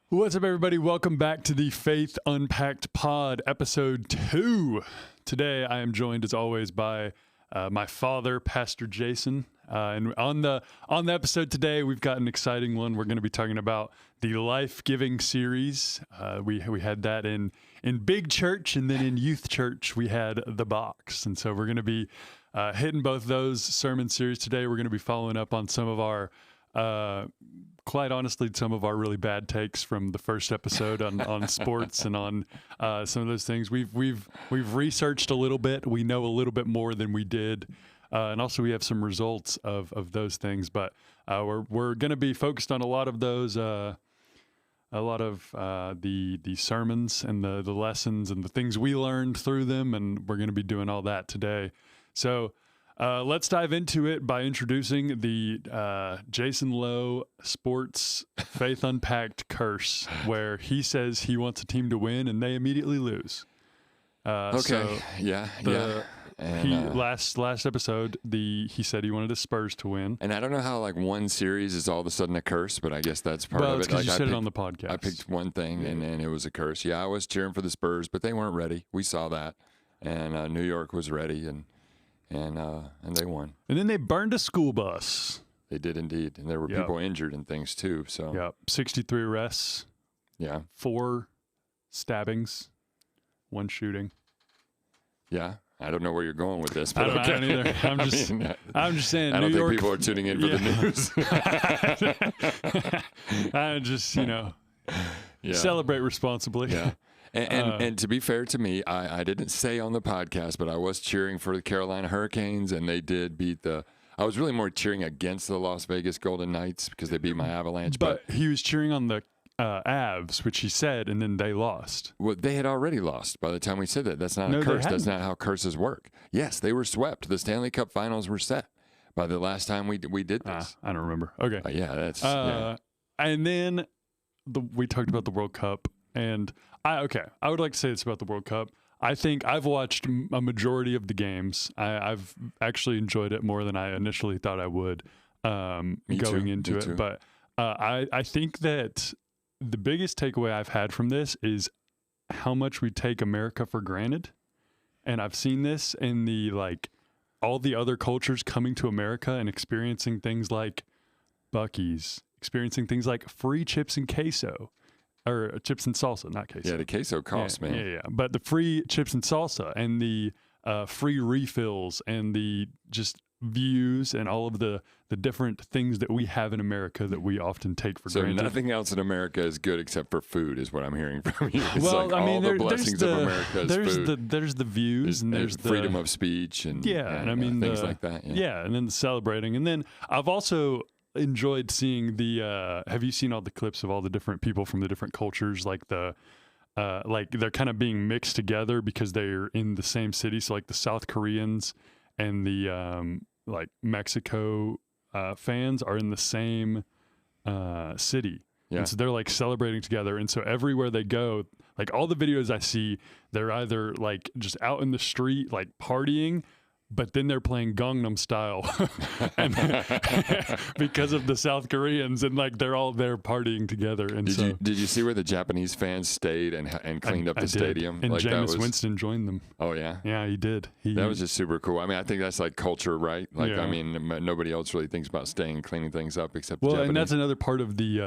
What's up, everybody? Welcome back to the Faith Unpacked Pod, episode 2. Today, I am joined, as always, by my father, Pastor Jason. And on the episode today, we've got an exciting one. We're going to be talking about the Life-Giving series. We had that in big church, and then in youth church, we had the box. And so we're going to be hitting both those sermon series today. We're going to be following up on some of our quite honestly, some of our really bad takes from the first episode on sports and on some of those things. We've researched a little bit. We know a little bit more than we did, and also we have some results of those things. But we're going to be focused on a lot of those, the sermons and the lessons and the things we learned through them, and we're going to be doing all that today. So. Let's dive into it by introducing the Jason Lowe Sports Faith Unpacked curse, where he says he wants a team to win and they immediately lose. Okay. Last episode, he said he wanted the Spurs to win. And I don't know how one series is all of a sudden a curse, but I guess that's part of it. It's because you said it on the podcast. I picked one thing and then it was a curse. Yeah, I was cheering for the Spurs, but they weren't ready. We saw that, and New York was ready, and they won. And then they burned a school bus. They did indeed. And there were people injured and things too. So 63 arrests. Yeah. 4 stabbings, 1 shooting. Yeah. I don't know where you're going with this, but I don't either. I'm just saying. I don't New York, think people are tuning in for the news. I just, celebrate responsibly. Yeah. And to be fair to me, I didn't say on the podcast, but I was cheering for the Carolina Hurricanes, and they did beat I was really more cheering against the Las Vegas Golden Knights because they beat my Avalanche. But he was cheering on the Avs, which he said, and then they lost. Well, they had already lost by the time we said that. That's not a curse. That's not how curses work. Yes, they were swept. The Stanley Cup Finals were set by the last time we did this. I don't remember. Okay. That's And then we talked about the World Cup, and I would like to say this about the World Cup. I think I've watched a majority of the games. I've actually enjoyed it more than I initially thought I would going into it. But I think that the biggest takeaway I've had from this is how much we take America for granted. And I've seen this in all the other cultures coming to America and experiencing things like Buc-ee's, experiencing things like free chips and queso. Or chips and salsa, not queso. Yeah, the queso costs, man. Yeah. But the free chips and salsa and the free refills and the just views and all of the different things that we have in America that we often take for granted. So nothing else in America is good except for food, is what I'm hearing from you. It's all the blessings of America is food. There's the views and there's the freedom of speech and things like that. Yeah, and then the celebrating. And then I've also enjoyed seeing have you seen all the clips of all the different people from the different cultures, they're kind of being mixed together because they're in the same city, so the South Koreans and the Mexico fans are in the same city, and so they're celebrating together, and so everywhere they go, all the videos I see, they're either just out in the street partying, but then they're playing Gangnam Style and because of the South Koreans, and they're all there partying together. And did you see where the Japanese fans stayed and cleaned up the stadium? And Jameis Winston joined them. Oh yeah, yeah, he did. That was just super cool. I mean, I think that's culture, right? I mean, nobody else really thinks about staying and cleaning things up except the Japanese. And that's another part of the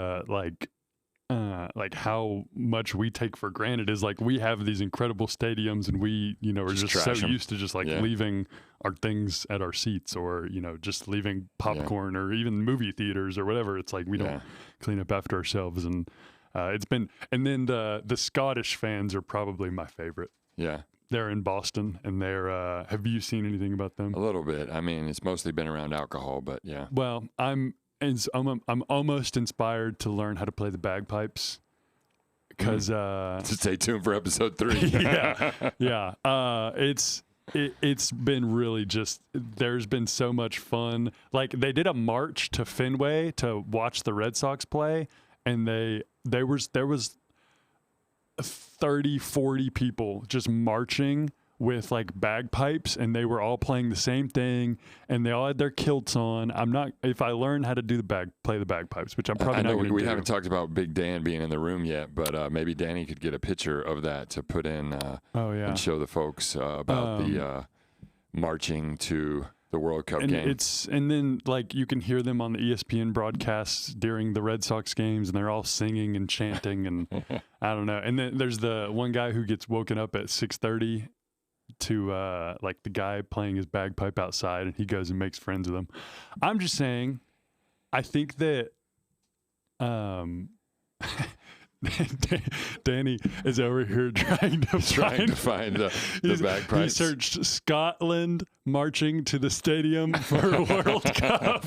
how much we take for granted is we have these incredible stadiums, and we are just so used to just leaving our things at our seats, or just leaving popcorn or even movie theaters or whatever. It's we don't clean up after ourselves, and it's been. And then the Scottish fans are probably my favorite. Yeah. They're in Boston, and they're. Have you seen anything about them? A little bit. I mean, it's mostly been around alcohol, but yeah. Well, I'm almost inspired to learn how to play the bagpipes, because stay tuned for episode 3. yeah. It's been really just, there's been so much fun. They did a march to Fenway to watch the Red Sox play, and there was 30, 40 people just marching with like bagpipes, and they were all playing the same thing, and they all had their kilts on. If I learn how to play the bagpipes, which I'm probably not going to do. We haven't talked about Big Dan being in the room yet, but maybe Danny could get a picture of that to put in and show the folks about the marching to the World Cup game. And then like you can hear them on the ESPN broadcasts during the Red Sox games, and they're all singing and chanting, and I don't know. And then there's the one guy who gets woken up at 6:30 to like the guy playing his bagpipe outside, and he goes and makes friends with him. I'm just saying, I think that Danny is over here trying to find the bagpipes. He searched Scotland marching to the stadium for a World Cup.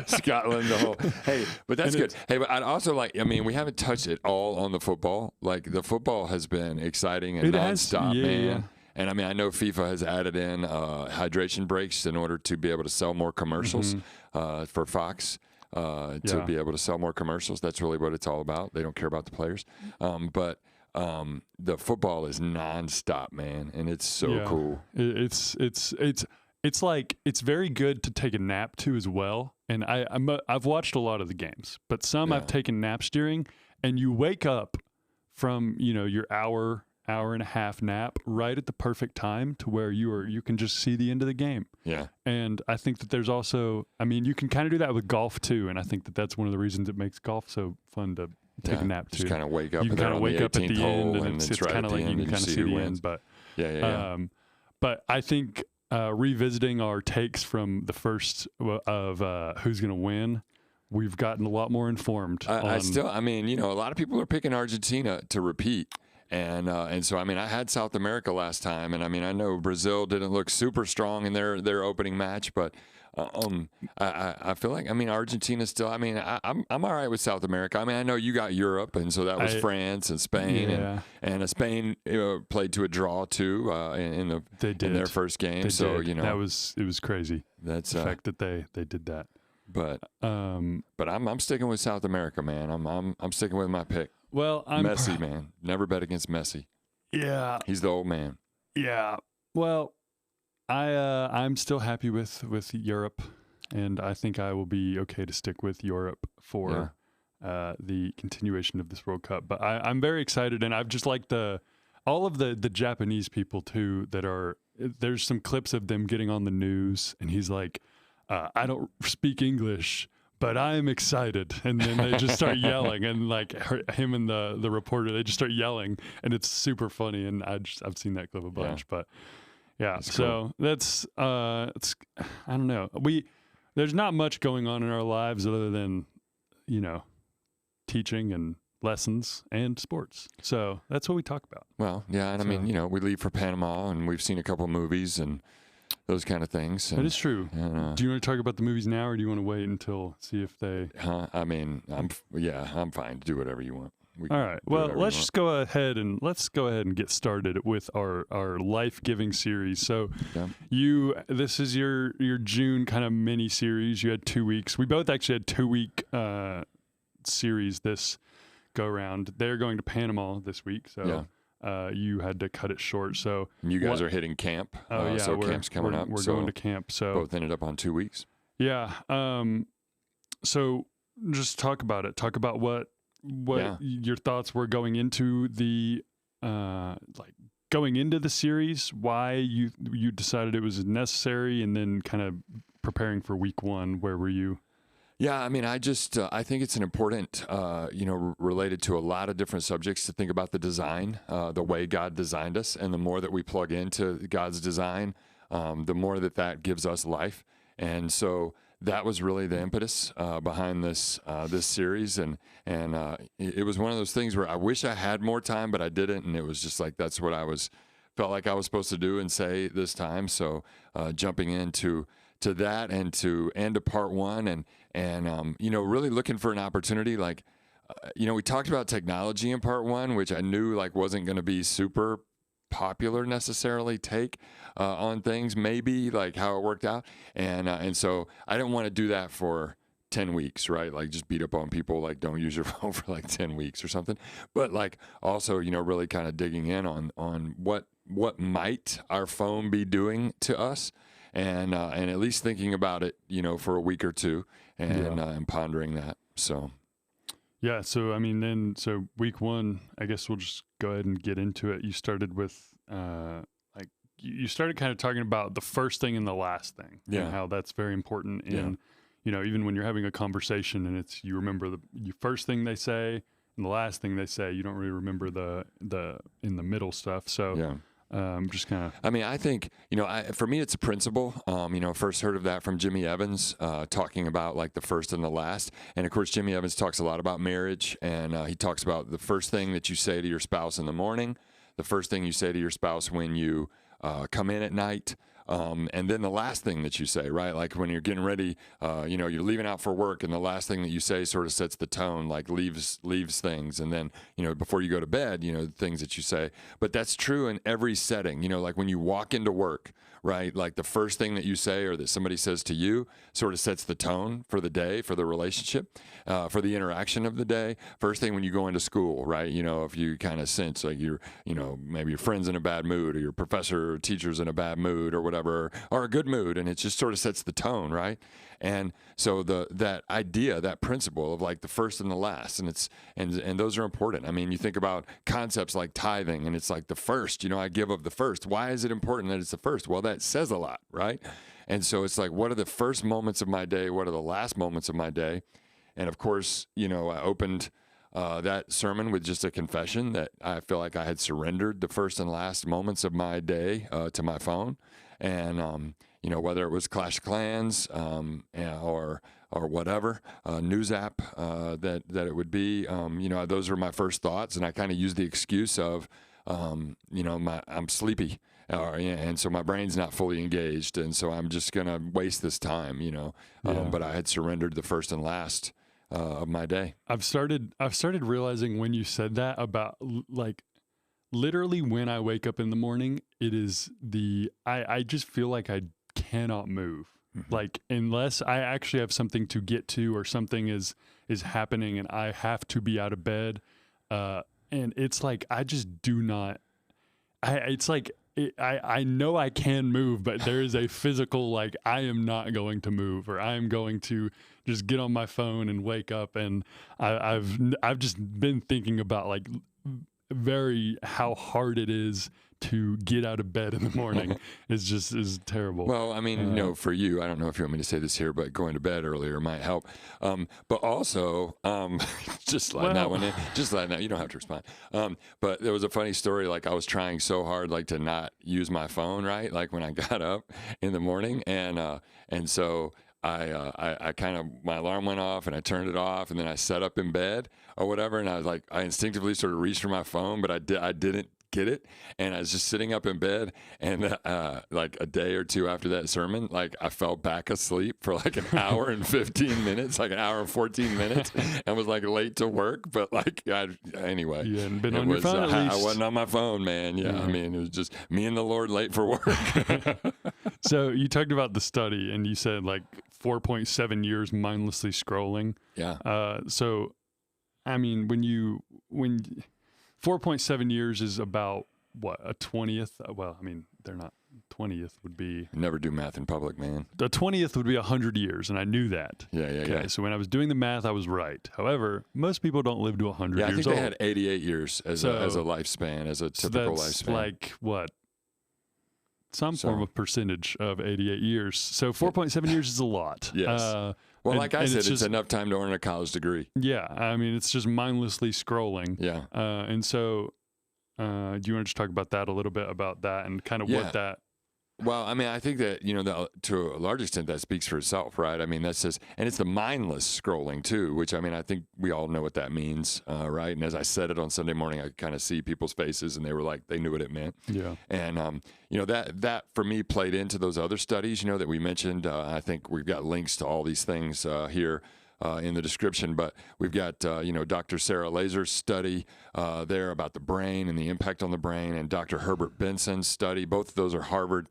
Scotland, the whole. Hey, but that's good. Hey, but I'd also we haven't touched it all on the football. Like the football has been exciting and nonstop, man. Yeah. And I know FIFA has added in hydration breaks in order to be able to sell more commercials for Fox. To be able to sell more commercials. That's really what it's all about. They don't care about the players. But the football is nonstop, man, and it's so cool. It's like it's very good to take a nap to as well. And I've watched a lot of the games, but some I've taken naps during, and you wake up from your hour and a half nap right at the perfect time to where you can just see the end of the game. Yeah. And I think that there's also, you can kind of do that with golf too. And I think that that's one of the reasons it makes golf so fun to take a nap too. Just kind of wake up. You can kind of wake up at the end, and it's right kind of like you can kind of see the end. But but I think revisiting our takes from the first of who's going to win, we've gotten a lot more informed. A lot of people are picking Argentina to repeat. And so, I had South America last time, and I know Brazil didn't look super strong in their opening match, but I feel like, Argentina still, I'm all right with South America. I know you got Europe, and so that was France and Spain, and Spain played to a draw too in their first game. It was crazy. That's the fact that they did that. But I'm sticking with South America, man. I'm sticking with my pick. Well, Messi, man. Never bet against Messi. Yeah. He's the old man. Yeah. Well, I'm still happy with Europe, and I think I will be okay to stick with Europe for the continuation of this World Cup. But I'm very excited, and I've just liked all of the Japanese people too there's some clips of them getting on the news, and he's like, I don't speak English, but I'm excited. And then they just start yelling, and like him and the reporter, they just start yelling, and it's super funny. And I've seen that clip a bunch, but that's so cool. That's I don't know. There's not much going on in our lives other than teaching and lessons and sports. So that's what we talk about. Well, yeah, and we leave for Panama, and we've seen a couple movies and those kind of things. That is true. Do you want to talk about the movies now, or do you want to wait until see if they? I'm fine. Do whatever you want. All right. Well, let's just go ahead and get started with our life-giving series. So, this is your June kind of mini series. You had 2 weeks. We both actually had 2-week series this go round. They're going to Panama this week, so. You had to cut it short. So you guys are hitting camp. So camp's coming up. We're going to camp. So both ended up on 2 weeks. Yeah. So just talk about it. Talk about what your thoughts were going into the going into the series. Why you decided it was necessary, and then kind of preparing for week one. Where were you? Yeah, I think it's an important, related to a lot of different subjects to think about the design, the way God designed us, and the more that we plug into God's design, the more that gives us life. And so that was really the impetus behind this series, and it was one of those things where I wish I had more time, but I didn't, and it was just like that's what felt like I was supposed to do and say this time. So jumping into that and to end of part one, and really looking for an opportunity. Like, we talked about technology in part one, which I knew wasn't going to be super popular necessarily take on things, maybe like how it worked out. And so I didn't want to do that for 10 weeks, right? Like just beat up on people, like don't use your phone for 10 weeks or something. But also, really kind of digging in on what might our phone be doing to us, and at least thinking about it, for a week or two, and pondering that. So. Yeah. So, I mean, so week one, I guess we'll just go ahead and get into it. You started with, you started kind of talking about the first thing and the last thing, and how that's very important in, even when you're having a conversation and you remember the first thing they say and the last thing they say, you don't really remember the in the middle stuff. So, just kind of. I mean, I think, for me, it's a principle. First heard of that from Jimmy Evans, talking about like the first and the last. And of course, Jimmy Evans talks a lot about marriage, and he talks about the first thing that you say to your spouse in the morning, the first thing you say to your spouse when you come in at night. And then the last thing that you say, right? Like when you're getting ready, you're leaving out for work, and the last thing that you say sort of sets the tone, like leaves things. And then, before you go to bed, things that you say. But that's true in every setting, like when you walk into work, right? Like the first thing that you say or that somebody says to you sort of sets the tone for the day, for the relationship, for the interaction of the day. First thing when you go into school, right? If you kind of sense like maybe your friend's in a bad mood, or your professor or teacher's in a bad mood or whatever, or a good mood, and it just sort of sets the tone, right? And so that idea, that principle of like the first and the last, and those are important. I mean, you think about concepts like tithing, and it's like the first, I give of the first. Why is it important that it's the first? Well, that says a lot, right? And so it's like, what are the first moments of my day? What are the last moments of my day? And of course, I opened that sermon with just a confession that I feel like I had surrendered the first and last moments of my day to my phone. And, whether it was Clash of Clans or whatever news app that it would be, those are my first thoughts. And I kind of use the excuse of, I'm sleepy. And so my brain's not fully engaged. And so I'm just going to waste this time, but I had surrendered the first and last of my day. I've started realizing when you said that about like literally when I wake up in the morning, it is I just feel like I cannot move. Mm-hmm. Like unless I actually have something to get to or something is happening and I have to be out of bed. And it's like, I just do not, I know I can move, but there is a physical, like I am not going to move, or I am going to just get on my phone and wake up. And I've just been thinking about like how hard it is to get out of bed in the morning. is terrible. Well, I mean, for you, I don't know if you want me to say this here, but going to bed earlier might help. But also, just letting that one in, you don't have to respond. But there was a funny story. Like I was trying so hard, like to not use my phone, right? Like when I got up in the morning, and so I kind of, my alarm went off and I turned it off, and then I sat up in bed or whatever. And I was like, I instinctively sort of reached for my phone, but I didn't get it. And I was just sitting up in bed, and like a day or two after that sermon, like I fell back asleep for like an hour and 15 minutes, like an hour and 14 minutes, and was like late to work. But like, anyway, you hadn't been on your phone at least. I wasn't on my phone, man. Yeah. I mean, it was just me and the Lord late for work. So you talked about the study, and you said like 4.7 years mindlessly scrolling. Yeah. So, I mean, when 4.7 years is about what, a 20th? Well, I mean, they're not. 20th would be. Never do math in public, man. The 20th would be 100 years, and I knew that. Yeah. Okay, so when I was doing the math, I was right. However, most people don't live to 100 years old. Yeah, I think they had 88 years as a lifespan, as a typical lifespan. Like what? Some form of percentage of 88 years. So 4.7 years is a lot. Yes. Well, like I said, it's enough time to earn a college degree. Yeah. I mean, it's just mindlessly scrolling. Yeah. And so do you want to just talk about that a little bit, about that and kind of what that... Well, I mean, I think that, to a large extent, that speaks for itself, right? I mean, that's just, and it's the mindless scrolling too, which, I mean, I think we all know what that means, right? And as I said it on Sunday morning, I kind of see people's faces, and they were like, they knew what it meant. Yeah. And, that for me played into those other studies, that we mentioned. I think we've got links to all these things here in the description, but we've got, Dr. Sarah Lazer's study there about the brain and the impact on the brain, and Dr. Herbert Benson's study. Both of those are Harvard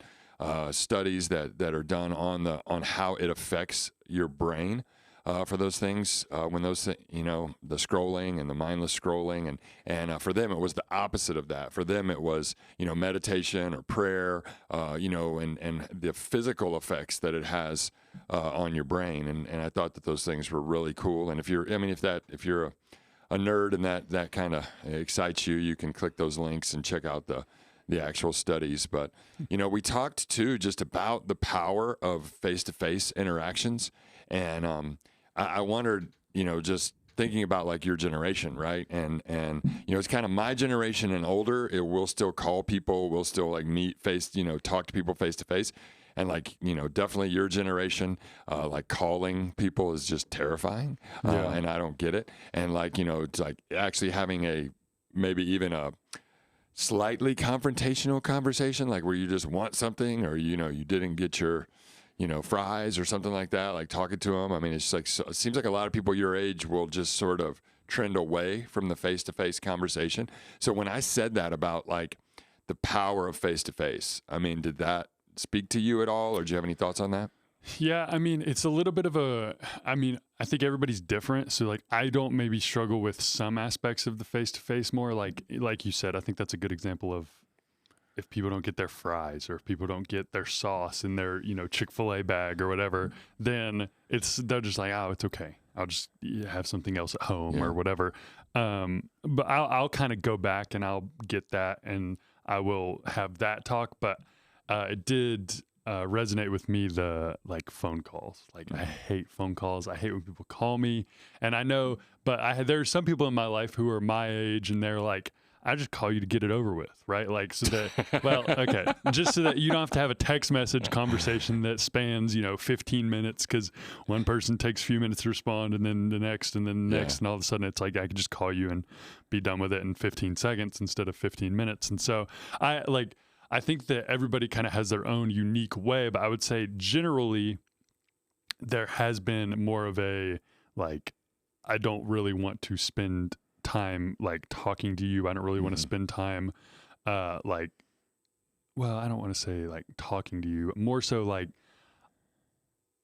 studies that are done on how it affects your brain. for those things when those, the scrolling and the mindless scrolling. And for them, it was the opposite of that. For them, it was, meditation or prayer, and the physical effects that it has on your brain. And I thought that those things were really cool. And if you're a nerd and that kind of excites you, you can click those links and check out the actual studies. But, we talked too just about the power of face-to-face interactions. And I wondered, just thinking about like your generation, right? And it's kind of my generation and older. We'll still call people, we'll still like meet talk to people face to face. And like, definitely your generation, like calling people is just terrifying. And I don't get it. And like, it's like actually having maybe even a slightly confrontational conversation, like where you just want something or, you didn't get your, fries or something like that, like talking to them. I mean, it's like, it seems like a lot of people your age will just sort of trend away from the face-to-face conversation. So when I said that about like the power of face-to-face, I mean, did that speak to you at all, or do you have any thoughts on that? Yeah, I mean, it's a little bit of I think everybody's different. So like, I don't maybe struggle with some aspects of the face-to-face more. Like you said, I think that's a good example of if people don't get their fries or if people don't get their sauce in their, Chick-fil-A bag or whatever, then they're just like, oh, it's okay. I'll just have something else at home or whatever. But I'll kind of go back and I'll get that and I will have that talk. But it did resonate with me, the like phone calls. Like I hate phone calls. I hate when people call me. And I know, but there's some people in my life who are my age and they're like, I just call you to get it over with, right? Like so that, just so that you don't have to have a text message conversation that spans, 15 minutes because one person takes a few minutes to respond and then the next and then the next. And all of a sudden it's like, I could just call you and be done with it in 15 seconds instead of 15 minutes. And so I think that everybody kind of has their own unique way, but I would say generally there has been more of a, like, I don't really want to spend time like talking to you. I don't really want to spend time I don't want to say like talking to you, more so like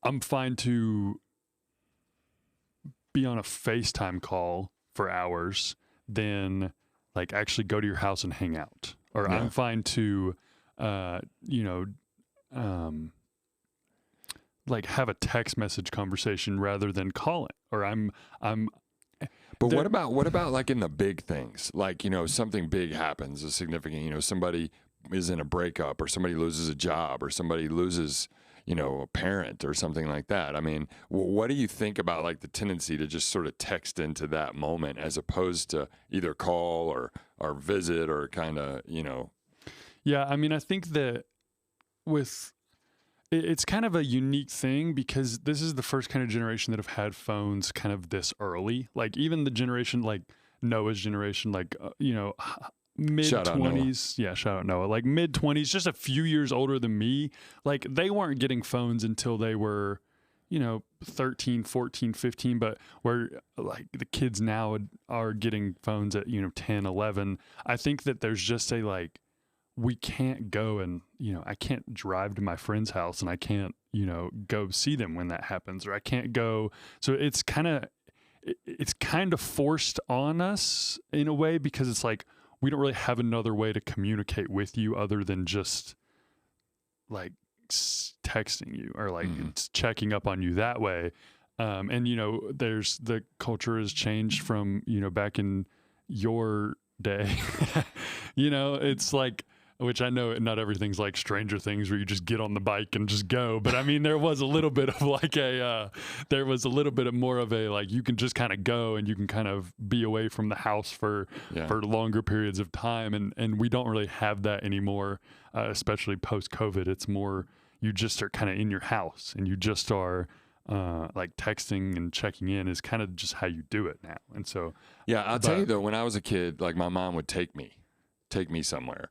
I'm fine to be on a FaceTime call for hours than like actually go to your house and hang out. Or I'm fine to like have a text message conversation rather than call it. Or But what about like in the big things? Like, something big happens, a significant, somebody is in a breakup or somebody loses a job or somebody loses, a parent or something like that. I mean, what do you think about like the tendency to just sort of text into that moment as opposed to either call or visit or kind of, Yeah, I mean, I think that it's kind of a unique thing because this is the first kind of generation that have had phones kind of this early. Like even the generation, like Noah's generation, like, mid-20s. Yeah, shout out Noah. Like mid-20s, just a few years older than me. Like they weren't getting phones until they were, 13, 14, 15. But where like the kids now are getting phones at, 10, 11. I think that there's just we can't go and, I can't drive to my friend's house and I can't, go see them when that happens, or I can't go. So it's kind of forced on us in a way because it's like, we don't really have another way to communicate with you other than just like texting you or like checking up on you that way. And, there's the culture has changed from, back in your day, it's like, which I know not everything's like Stranger Things where you just get on the bike and just go. But I mean, there was a little bit of like more of a, like, you can just kind of go and you can kind of be away from the house for longer periods of time. And we don't really have that anymore, especially post-COVID. It's more, you just are kind of in your house and you just are like texting and checking in is kind of just how you do it now. And so, I'll tell you though, when I was a kid, like my mom would take me somewhere.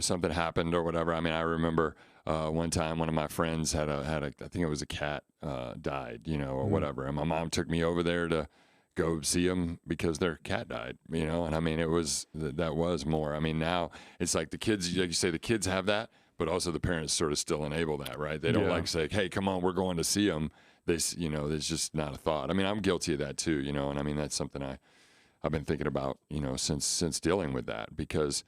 Something happened or whatever. I mean, I remember one time one of my friends had I think it was a cat died, or whatever. And my mom took me over there to go see them because their cat died, And I mean, that was more. I mean, now it's like the kids, like you say, the kids have that, but also the parents sort of still enable that, right? They don't like say, hey, come on, we're going to see them. there's just not a thought. I mean, I'm guilty of that too, and I mean, that's something I've been thinking about, since dealing with that, because,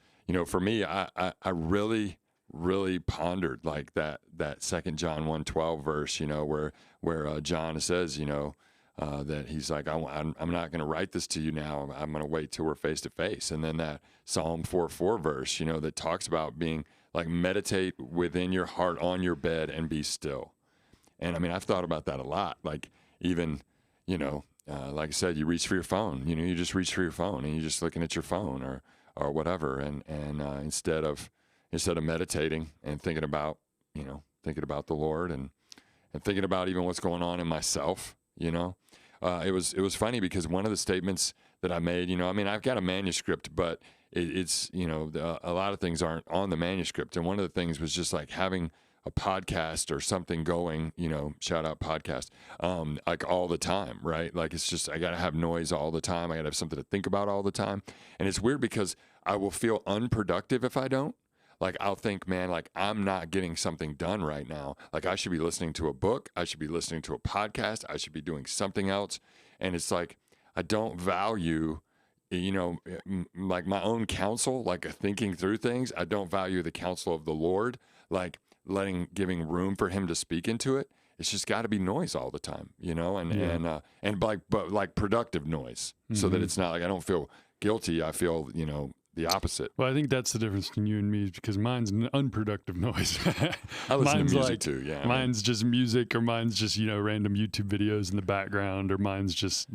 for me, I really, really pondered like that 2 John 1:12 verse, where John says, that he's like, I'm not going to write this to you now. I'm going to wait till we're face to face. And then that Psalm 4:4 verse, that talks about being like, meditate within your heart on your bed and be still. And I mean, I've thought about that a lot. Like even, like I said, you reach for your phone, you just reach for your phone and you're just looking at your phone or whatever. And instead of meditating and thinking about the Lord and thinking about even what's going on in myself, it was funny because one of the statements that I made, I've got a manuscript, but it's a lot of things aren't on the manuscript. And one of the things was just like having a podcast or something going, shout out podcast, like all the time, right? Like it's just, I got to have noise all the time. I got to have something to think about all the time. And it's weird because I will feel unproductive if I don't. Like I'll think, man, like I'm not getting something done right now. Like I should be listening to a book. I should be listening to a podcast. I should be doing something else. And it's like, I don't value, like my own counsel, like thinking through things. I don't value the counsel of the Lord, like giving room for him to speak into it. It's just got to be noise all the time, but like productive noise, so that it's not like I don't feel guilty. I feel, the opposite. Well, I think that's the difference between you and me, because mine's an unproductive noise. I listen to music too, yeah. Mine's just music, or mine's just, random YouTube videos in the background, or mine's just,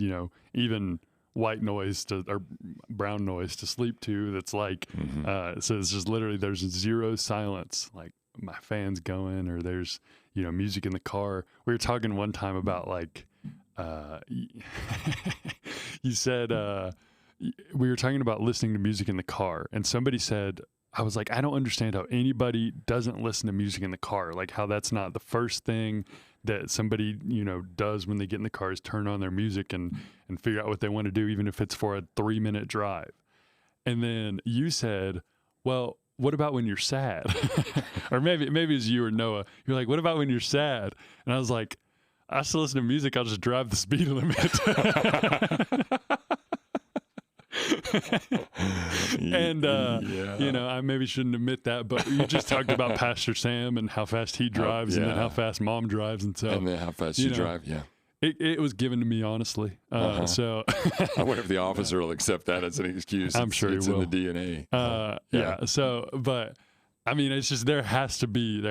even white noise or brown noise to sleep to. That's like, so it's just literally, there's zero silence, like my fan's going, or there's, music in the car. We were talking one time about like, you said, we were talking about listening to music in the car, and somebody said, I was like, I don't understand how anybody doesn't listen to music in the car. Like how that's not the first thing that somebody, does when they get in the car is turn on their music and figure out what they want to do, even if it's for a 3-minute drive. And then you said, well, what about when you're sad? Or maybe it's you or Noah. You're like, what about when you're sad? And I was like, I still listen to music. I'll just drive the speed limit. And I maybe shouldn't admit that, but you just talked about Pastor Sam and how fast he drives, and then how fast Mom drives, and then how fast you drive. Yeah, it was given to me honestly. So I wonder if the officer will accept that as an excuse. I'm sure he will. In the DNA. So, but I mean, it's just there has to be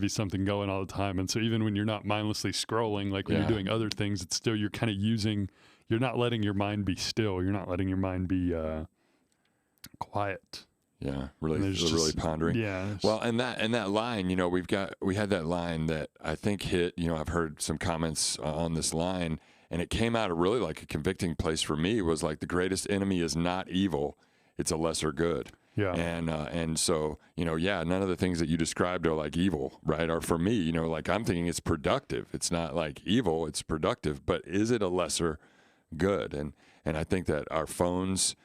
something going all the time, and so even when you're not mindlessly scrolling, like when you're doing other things, it's still you're kind of using. You're not letting your mind be still. You're not letting your mind be quiet. Yeah, really pondering. Yeah. Well, and that line, we had that line that I think hit. I've heard some comments on this line, and it came out of really like a convicting place for me. Was like the greatest enemy is not evil; it's a lesser good. Yeah. And so none of the things that you described are like evil, right? Or for me, like I'm thinking it's productive. It's not like evil; it's productive. But is it a lesser good? And I think that our phones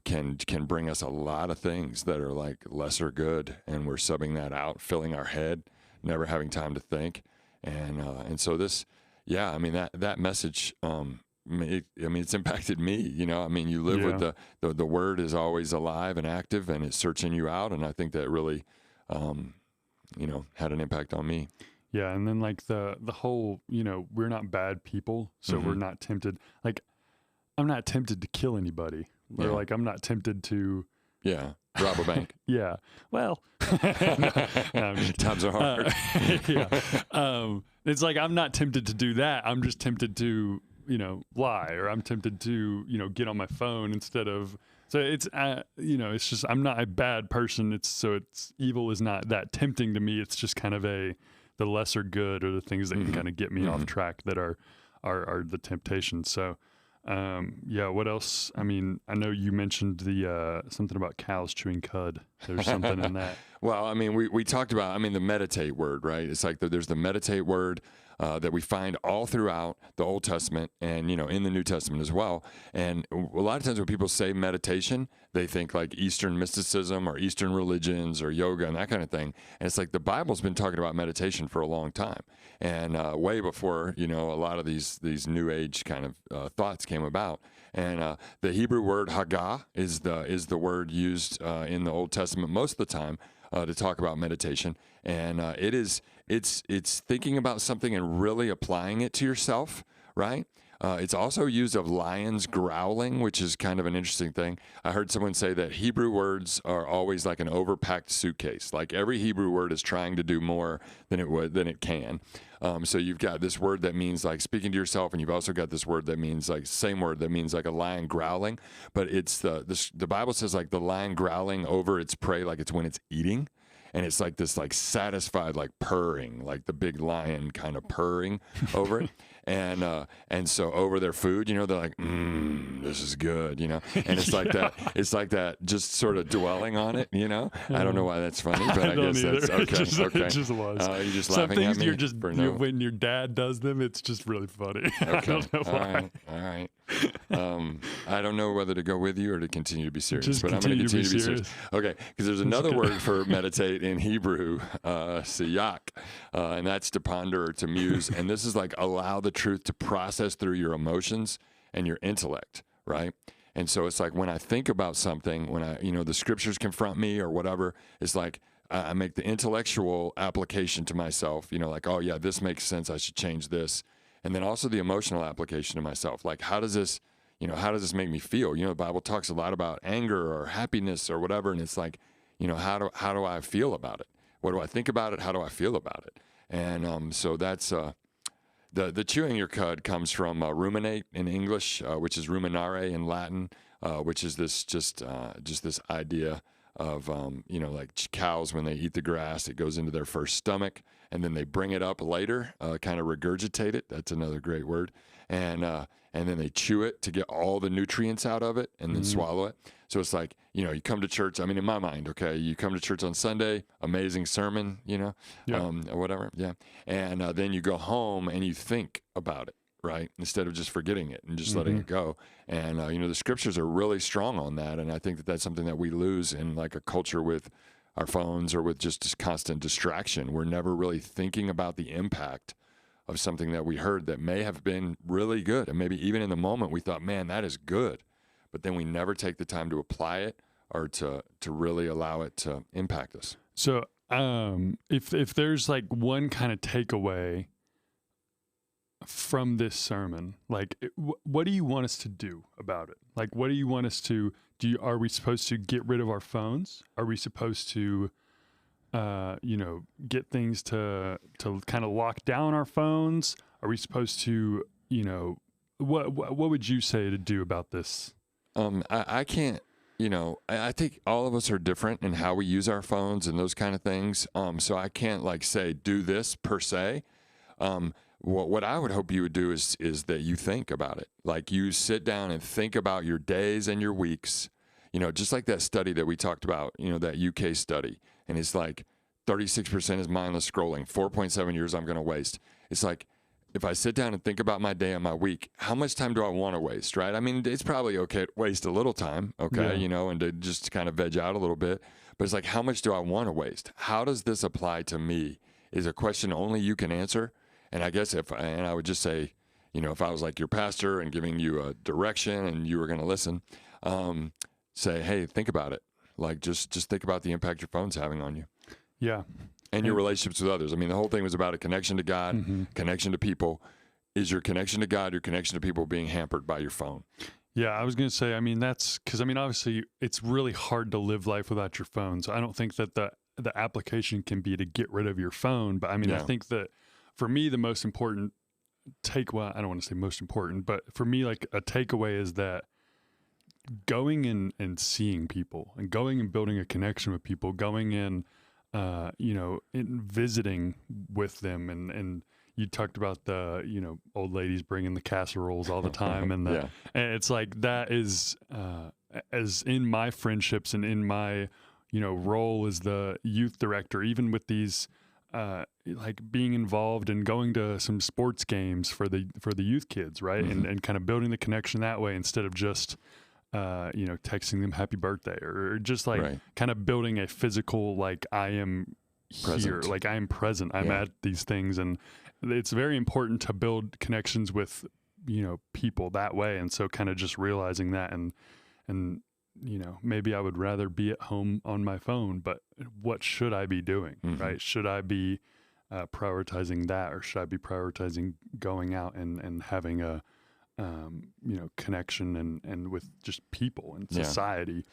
can bring us a lot of things that are like lesser good, and we're subbing that out, filling our head, never having time to think, and so this, that message, it's impacted me. You live with the word is always alive and active, and it's searching you out, and I think that really, had an impact on me. Yeah, and then like the whole, we're not bad people, so we're not tempted. Like, I'm not tempted to kill anybody. Or like, I'm not tempted to... Yeah, rob a bank. Yeah, well... Times are hard. It's like, I'm not tempted to do that. I'm just tempted to, lie, or I'm tempted to, get on my phone instead of... So it's, it's just, I'm not a bad person. It's evil is not that tempting to me. It's just kind of the lesser good, or the things that can kind of get me off track that are the temptations. So, what else? I mean, I know you mentioned the something about cows chewing cud. There's something in that. Well, I mean, we talked about, the meditate word, right? It's like there's the meditate word. that we find all throughout the Old Testament and, in the New Testament as well. And a lot of times when people say meditation, they think like Eastern mysticism or Eastern religions or yoga and that kind of thing. And it's like the Bible's been talking about meditation for a long time. And way before, a lot of these New Age kind of thoughts came about. And the Hebrew word Haggah is the word used in the Old Testament most of the time to talk about meditation. And it's thinking about something and really applying it to yourself, right? It's also used of lions growling, which is kind of an interesting thing. I heard someone say that Hebrew words are always like an overpacked suitcase. Like every Hebrew word is trying to do more than it can. So you've got this word that means like speaking to yourself, and you've also got this word that means like same word that means like a lion growling. But it's the Bible says like the lion growling over its prey, like it's when it's eating. And it's like this like satisfied like purring, like the big lion kind of purring over it. And so over their food, they're like, this is good, and it's like that. It's like that, just sort of dwelling on it, I don't know why that's funny, but I guess that's okay. It just was. You're just Some laughing at things me. when your dad does them, it's just really funny. Okay. I don't know why. All right. I don't know whether to go with you or to continue to be serious, but I'm going to continue continue to be serious. Okay, because there's another word for meditate in Hebrew, siyak, and that's to ponder or to muse. And this is like allow the truth to process through your emotions and your intellect, right? And so it's like when I think about something, when the scriptures confront me or whatever, it's like I make the intellectual application to myself, like, oh yeah, this makes sense. I should change this. And then also the emotional application to myself, like how does this make me feel? The Bible talks a lot about anger or happiness or whatever, and it's like, how do I feel about it? What do I think about it? How do I feel about it? And so that's the chewing your cud comes from ruminate in English, which is ruminare in Latin, which is this just this idea of like cows when they eat the grass, it goes into their first stomach. And then they bring it up later, kind of regurgitate it. That's another great word. And then they chew it to get all the nutrients out of it and then swallow it. So it's like, you come to church. I mean, in my mind, okay, you come to church on Sunday, amazing sermon, or whatever. Yeah. And then you go home and you think about it, right? Instead of just forgetting it and just letting it go. And, the scriptures are really strong on that. And I think that that's something that we lose in like a culture with our phones or with just constant distraction. We're never really thinking about the impact of something that we heard that may have been really good. And maybe even in the moment we thought, man, that is good. But then we never take the time to apply it or to really allow it to impact us. So if there's like one kind of takeaway from this sermon, like what do you want us to do about it? Like, what do you want us to do? Are we supposed to get rid of our phones? Are we supposed to, get things to kind of lock down our phones? Are we supposed to, what would you say to do about this? I can't, I think all of us are different in how we use our phones and those kind of things. So I can't like say, do this per se. What I would hope you would do is that you think about it. Like you sit down and think about your days and your weeks, just like that study that we talked about, that UK study. And it's like 36% is mindless scrolling, 4.7 years I'm going to waste. It's like, if I sit down and think about my day and my week, how much time do I want to waste, right? I mean, it's probably okay to waste a little time, okay, and to just kind of veg out a little bit. But it's like, how much do I want to waste? How does this apply to me is a question only you can answer. And I guess I would just say, if I was like your pastor and giving you a direction and you were going to listen, say, hey, think about it. Like, just think about the impact your phone's having on you. Yeah. And your relationships with others. I mean, the whole thing was about a connection to God, connection to people. Is your connection to God, your connection to people being hampered by your phone? Yeah, I was going to say, I mean, that's because, I mean, obviously it's really hard to live life without your phone. So I don't think that the application can be to get rid of your phone. But I mean, I think that for me, the most important well, I don't want to say most important, but for me, like a takeaway is that going and seeing people and going and building a connection with people, going in, in visiting with them. And you talked about the, old ladies bringing the casseroles all the time. And and it's like, that is, as in my friendships and in my, role as the youth director, even with these, like being involved and going to some sports games for the youth kids, right? Mm-hmm. And kind of building the connection that way instead of just texting them happy birthday or just like kind of building a physical, like I am here, like I am present, I'm at these things. And it's very important to build connections with, people that way. And so kind of just realizing that and maybe I would rather be at home on my phone, but what should I be doing, right? Should I be prioritizing that, or should I be prioritizing going out and having a, connection and with just people and society?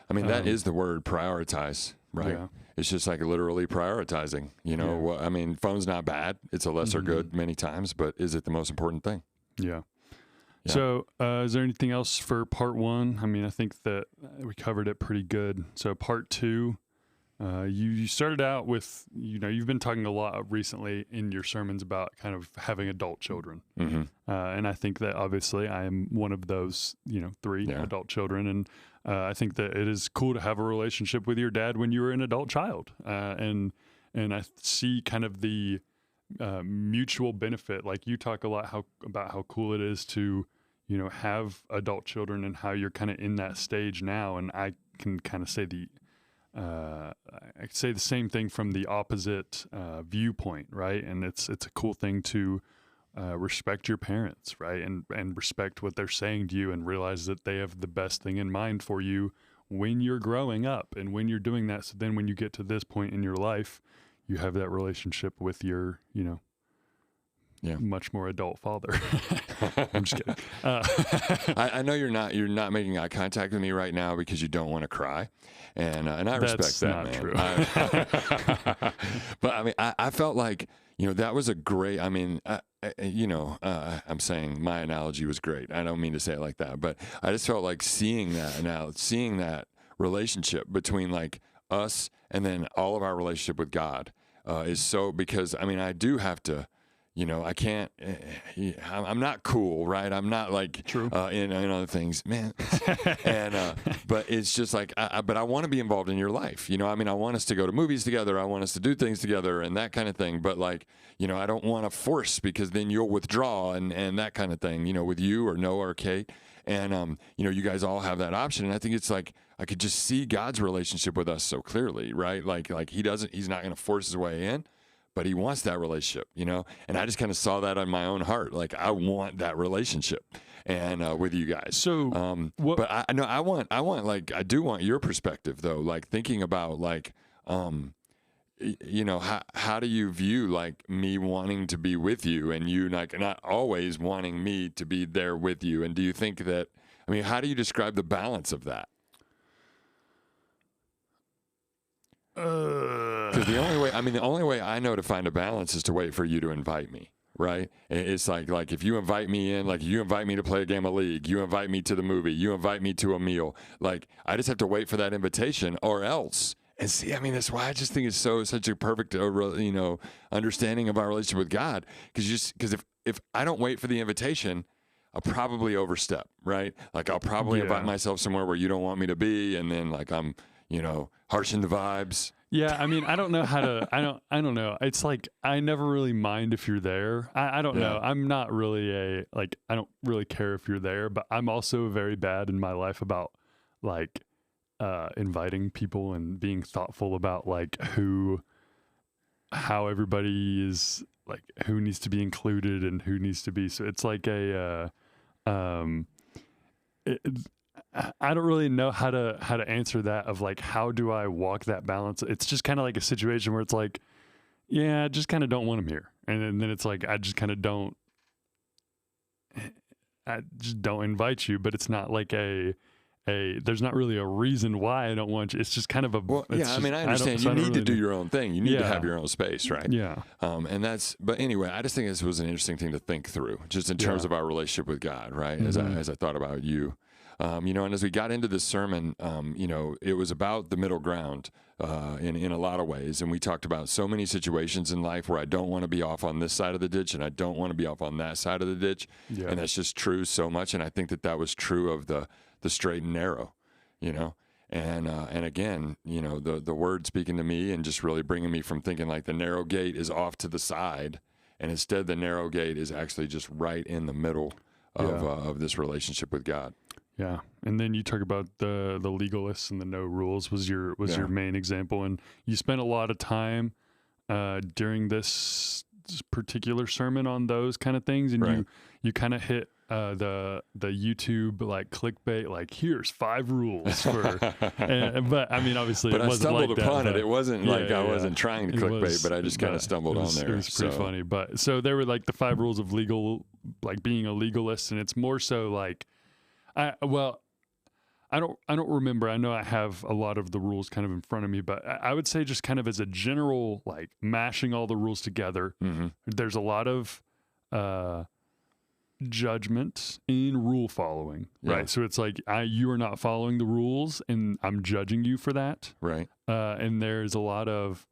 I mean, that is the word, prioritize, right? Yeah. It's just like literally prioritizing, I mean, phone's not bad. It's a lesser good many times, but is it the most important thing? Yeah. So is there anything else for part one? I mean, I think that we covered it pretty good. So part two, you started out with, you've been talking a lot recently in your sermons about kind of having adult children. And I think that obviously I am one of those, 3 adult children. And I think that it is cool to have a relationship with your dad when you were an adult child. And I see kind of the mutual benefit. Like you talk a lot about how cool it is to, have adult children and how you're kind of in that stage now. And I can kind of say I say the same thing from the opposite viewpoint, right? And it's a cool thing to respect your parents, right? And respect what they're saying to you and realize that they have the best thing in mind for you when you're growing up and when you're doing that. So then when you get to this point in your life, you have that relationship with your, much more adult father. I'm just kidding. I know you're not making eye contact with me right now because you don't want to cry, and I respect that, man. True. But I mean, I felt like that was a great. I mean, I'm saying my analogy was great. I don't mean to say it like that, but I just felt like seeing that relationship between like us and then all of our relationship with God is so, because I mean, I do have to. I can't, I'm not cool, right? I'm not like, in other things, man. But it's just like, but I want to be involved in your life. I mean, I want us to go to movies together. I want us to do things together and that kind of thing. But like, I don't want to force, because then you'll withdraw and that kind of thing, with you or Noah or Kate. And, you guys all have that option. And I think it's like, I could just see God's relationship with us so clearly, right? Like he's not going to force his way in. But he wants that relationship, and I just kind of saw that on my own heart. Like I want that relationship, and with you guys. So, but I do want your perspective though. Like thinking about like, how do you view like me wanting to be with you and you like not always wanting me to be there with you? And do you think that? I mean, how do you describe the balance of that? Because the only way I know to find a balance is to wait for you to invite me, right? It's like if you invite me in, like you invite me to play a game of League, you invite me to the movie, you invite me to a meal, like I just have to wait for that invitation or else. And see, I mean, that's why I just think it's such a perfect, understanding of our relationship with God. Because if I don't wait for the invitation, I'll probably overstep, right? Like I'll probably invite myself somewhere where you don't want me to be, and then like I'm harshing the vibes. Yeah, I mean, I don't know how to. I don't know. It's like I never really mind if you're there. I don't know. I'm not really I don't really care if you're there, but I'm also very bad in my life about like inviting people and being thoughtful about like how everybody is, like who needs to be included and who needs to be. So it's like I don't really know how to answer that of like, how do I walk that balance? It's just kind of like a situation where it's like, I just kind of don't want them here. And then it's like, I just don't invite you, but it's not like there's not really a reason why I don't want you. It's just kind of I understand you need to do your own thing. You need to have your own space, right? Yeah. But anyway, I just think this was an interesting thing to think through, just in terms of our relationship with God, right? Mm-hmm. As I thought about you. And as we got into this sermon, it was about the middle ground in a lot of ways. And we talked about so many situations in life where I don't want to be off on this side of the ditch and I don't want to be off on that side of the ditch. Yeah. And that's just true so much. And I think that was true of the straight and narrow, And again, the word speaking to me and just really bringing me from thinking like the narrow gate is off to the side, and instead the narrow gate is actually just right in the middle of this relationship with God. Yeah, and then you talk about the legalists and the no rules was your main example, and you spent a lot of time during this particular sermon on those kind of things, and you kind of hit the YouTube like clickbait, like here's 5 rules for, but I mean obviously but it wasn't I stumbled like upon that, it. It wasn't I wasn't trying to clickbait, but I just kind of stumbled on there. It was pretty funny, but so there were like the 5 rules of being a legalist, and it's more so like I don't remember. I know I have a lot of the rules kind of in front of me, but I would say just kind of as a general, like mashing all the rules together, there's a lot of judgment in rule following, right? So it's like you are not following the rules and I'm judging you for that. Right. And there's a lot of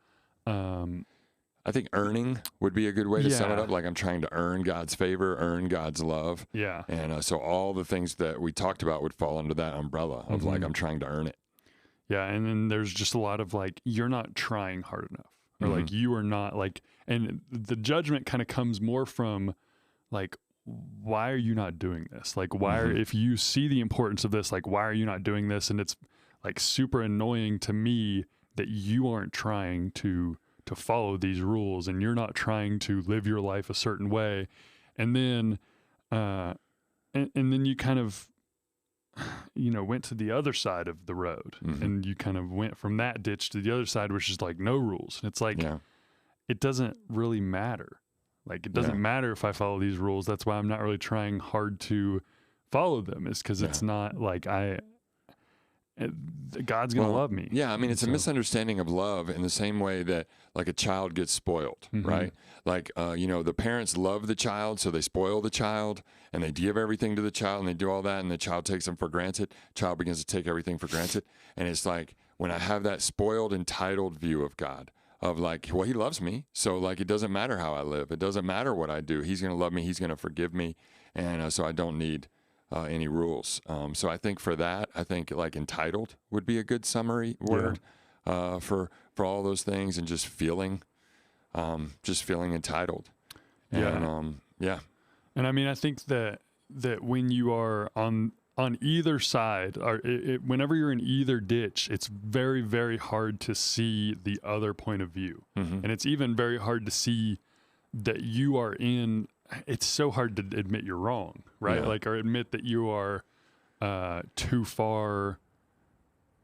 I think earning would be a good way to sum it up. Like I'm trying to earn God's favor, earn God's love. Yeah. And so all the things that we talked about would fall under that umbrella of like I'm trying to earn it. Yeah. And then there's just a lot of like, you're not trying hard enough, or like you are not like, and the judgment kind of comes more from like, why are you not doing this? Like, why are, if you see the importance of this, like, why are you not doing this? And it's like super annoying to me that you aren't trying to follow these rules and you're not trying to live your life a certain way. And then, and then you kind of, went to the other side of the road and you kind of went from that ditch to the other side, which is like no rules. And it's like, it doesn't really matter. Like, it doesn't matter if I follow these rules. That's why I'm not really trying hard to follow them, is because it's not like God's going to love me. Yeah, I mean, it's a misunderstanding of love in the same way that like a child gets spoiled, right? Like, the parents love the child, so they spoil the child and they give everything to the child and they do all that, and the child takes them for granted. Child begins to take everything for granted. And it's like when I have that spoiled, entitled view of God, of like, well, he loves me, so like it doesn't matter how I live. It doesn't matter what I do. He's going to love me. He's going to forgive me. And so I don't need any rules. So I think for that, I think like entitled would be a good summary word for all those things, and just feeling entitled. And, And I mean, I think that when you are on either side, or whenever you're in either ditch, it's very, very hard to see the other point of view. And it's even very hard to see that you are in. It's so hard to admit you're wrong, right? Like, or admit that you are too far,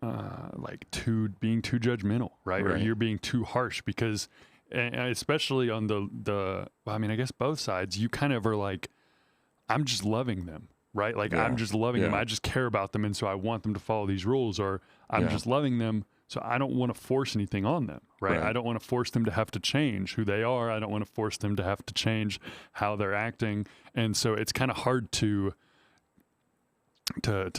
being too judgmental, right? Or you're being too harsh, because, and especially on I mean, I guess both sides, you kind of are like, I'm just loving them, right? Like, I'm just loving them. I just care about them, and so I want them to follow these rules, or I'm just loving them, so I don't want to force anything on them, right? I don't want to force them to have to change who they are. I don't want to force them to have to change how they're acting. And so it's kind of hard to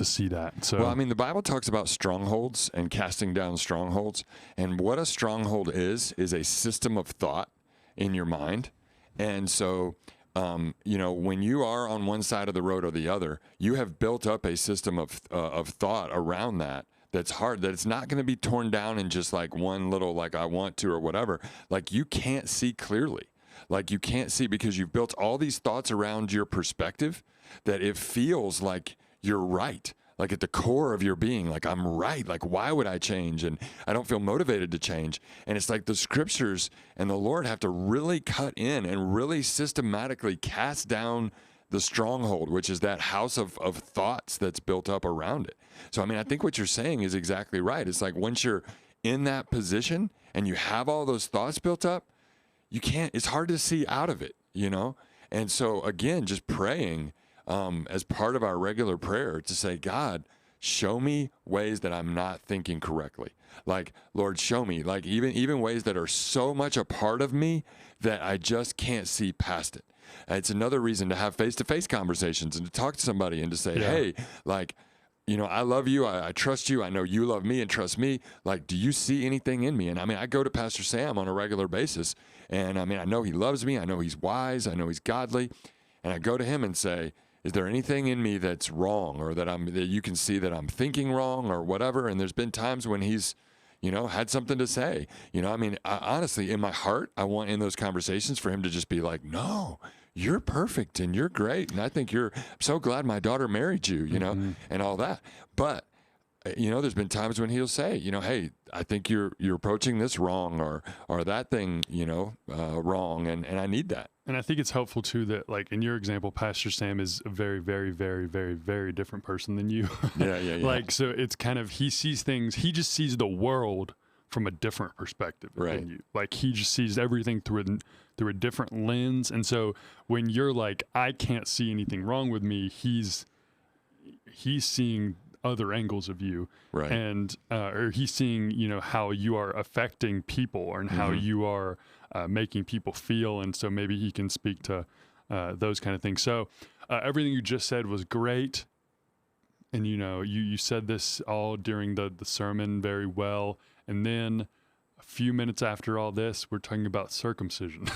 see that. So, well, I mean, the Bible talks about strongholds and casting down strongholds. And what a stronghold is a system of thought in your mind. And so, when you are on one side of the road or the other, you have built up a system of thought around that. That's hard, that it's not going to be torn down in just like one little, like I want to or whatever. Like, you can't see clearly. Like, you can't see because you've built all these thoughts around your perspective that it feels like you're right. Like at the core of your being, like I'm right. Like, why would I change? And I don't feel motivated to change. And it's like the scriptures and the Lord have to really cut in and really systematically cast down the stronghold, which is that house of thoughts that's built up around it. So, I mean, I think what you're saying is exactly right. It's like once you're in that position and you have all those thoughts built up, it's hard to see out of it, And so, again, just praying as part of our regular prayer to say, God, show me ways that I'm not thinking correctly. Like, Lord, show me, like even ways that are so much a part of me that I just can't see past it. It's another reason to have face-to-face conversations and to talk to somebody and to say, hey, like, I love you. I trust you. I know you love me and trust me. Like, do you see anything in me? And I mean, I go to Pastor Sam on a regular basis, and I mean, I know he loves me. I know he's wise. I know he's godly. And I go to him and say, is there anything in me that's wrong, or that you can see that I'm thinking wrong or whatever? And there's been times when he's, had something to say. Honestly, in my heart, I want in those conversations for him to just be like, no, you're perfect and you're great. And I think I'm so glad my daughter married you, and all that. But, there's been times when he'll say, hey, I think you're approaching this wrong, or that thing, wrong. And I need that. And I think it's helpful too that, like in your example, Pastor Sam is a very, very, very, very, very different person than you. Yeah. Like, so it's kind of, he sees things, he just sees the world from a different perspective than you. Like, he just sees everything through a different lens. And so when you're like, I can't see anything wrong with me, he's seeing other angles of you, right? And or he's seeing, how you are affecting people, and how you are making people feel, and so maybe he can speak to those kind of things. So everything you just said was great, and you said this all during the sermon very well, and then a few minutes after all this, we're talking about circumcision.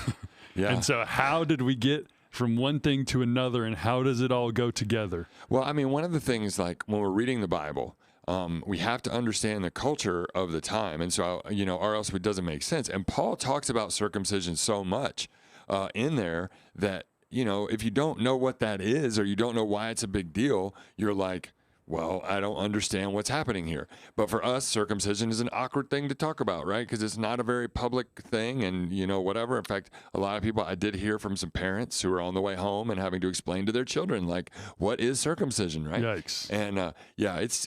Yeah. And so how did we get from one thing to another, and how does it all go together? Well, one of the things, like when we're reading the Bible, we have to understand the culture of the time. And so, or else it doesn't make sense. And Paul talks about circumcision so much in there that, if you don't know what that is, or you don't know why it's a big deal, you're like, well, I don't understand what's happening here. But for us, circumcision is an awkward thing to talk about, right? Because it's not a very public thing, and, whatever. In fact, a lot of people, I did hear from some parents who are on the way home and having to explain to their children, like, what is circumcision, right? Yikes. And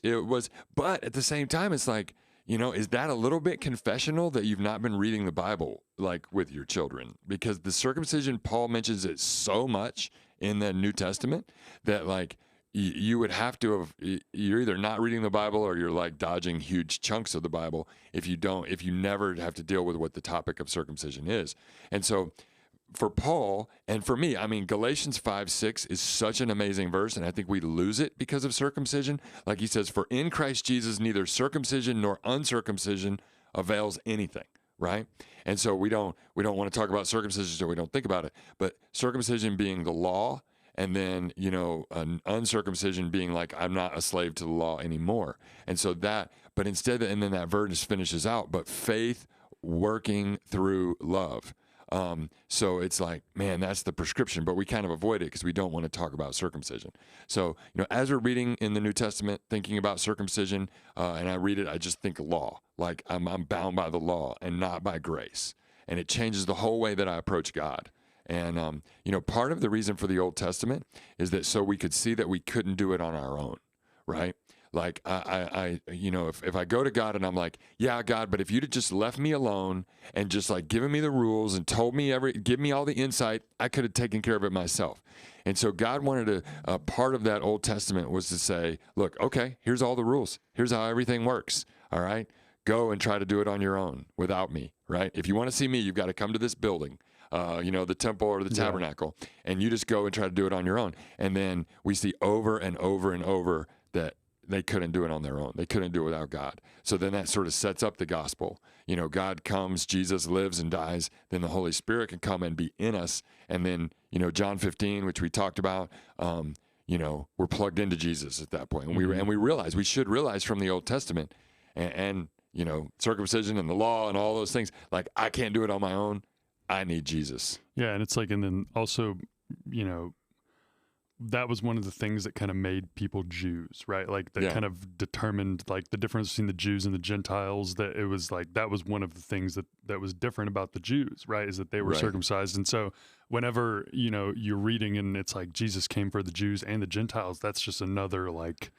it was, but at the same time, it's like, is that a little bit confessional that you've not been reading the Bible, like, with your children? Because the circumcision, Paul mentions it so much in the New Testament that, like, you would have to have, you're either not reading the Bible, or you're like dodging huge chunks of the Bible if you never have to deal with what the topic of circumcision is. And so for Paul and for me, Galatians 5:6 is such an amazing verse, and I think we lose it because of circumcision. Like he says, for in Christ Jesus, neither circumcision nor uncircumcision avails anything, right? And so we don't want to talk about circumcision, so we don't think about it. But circumcision being the law, and then, an uncircumcision being like, I'm not a slave to the law anymore. And so but instead, and then that verse finishes out, but faith working through love. So it's like, man, that's the prescription, but we kind of avoid it because we don't want to talk about circumcision. So, as we're reading in the New Testament, thinking about circumcision, and I read it, I just think law, like I'm bound by the law and not by grace. And it changes the whole way that I approach God. And, part of the reason for the Old Testament is that so we could see that we couldn't do it on our own, right? Like, if I go to God and I'm like, yeah, God, but if you'd have just left me alone and just like given me the rules and told me give me all the insight, I could have taken care of it myself. And so God wanted part of that Old Testament was to say, look, okay, here's all the rules. Here's how everything works. All right, go and try to do it on your own without me, right? If you want to see me, you've got to come to this building. The temple or the tabernacle, and you just go and try to do it on your own. And then we see over and over and over that they couldn't do it on their own. They couldn't do it without God. So then that sort of sets up the gospel. God comes, Jesus lives and dies, then the Holy Spirit can come and be in us. And then, John 15, which we talked about, we're plugged into Jesus at that point. And we should realize from the Old Testament and circumcision and the law and all those things, like, I can't do it on my own. I need Jesus. Yeah, and it's like, and then also, that was one of the things that kind of made people Jews, right? Like that kind of determined like the difference between the Jews and the Gentiles, that it was like, that was one of the things that was different about the Jews, right? Is that they were circumcised. And so whenever, you're reading and it's like Jesus came for the Jews and the Gentiles, that's just another like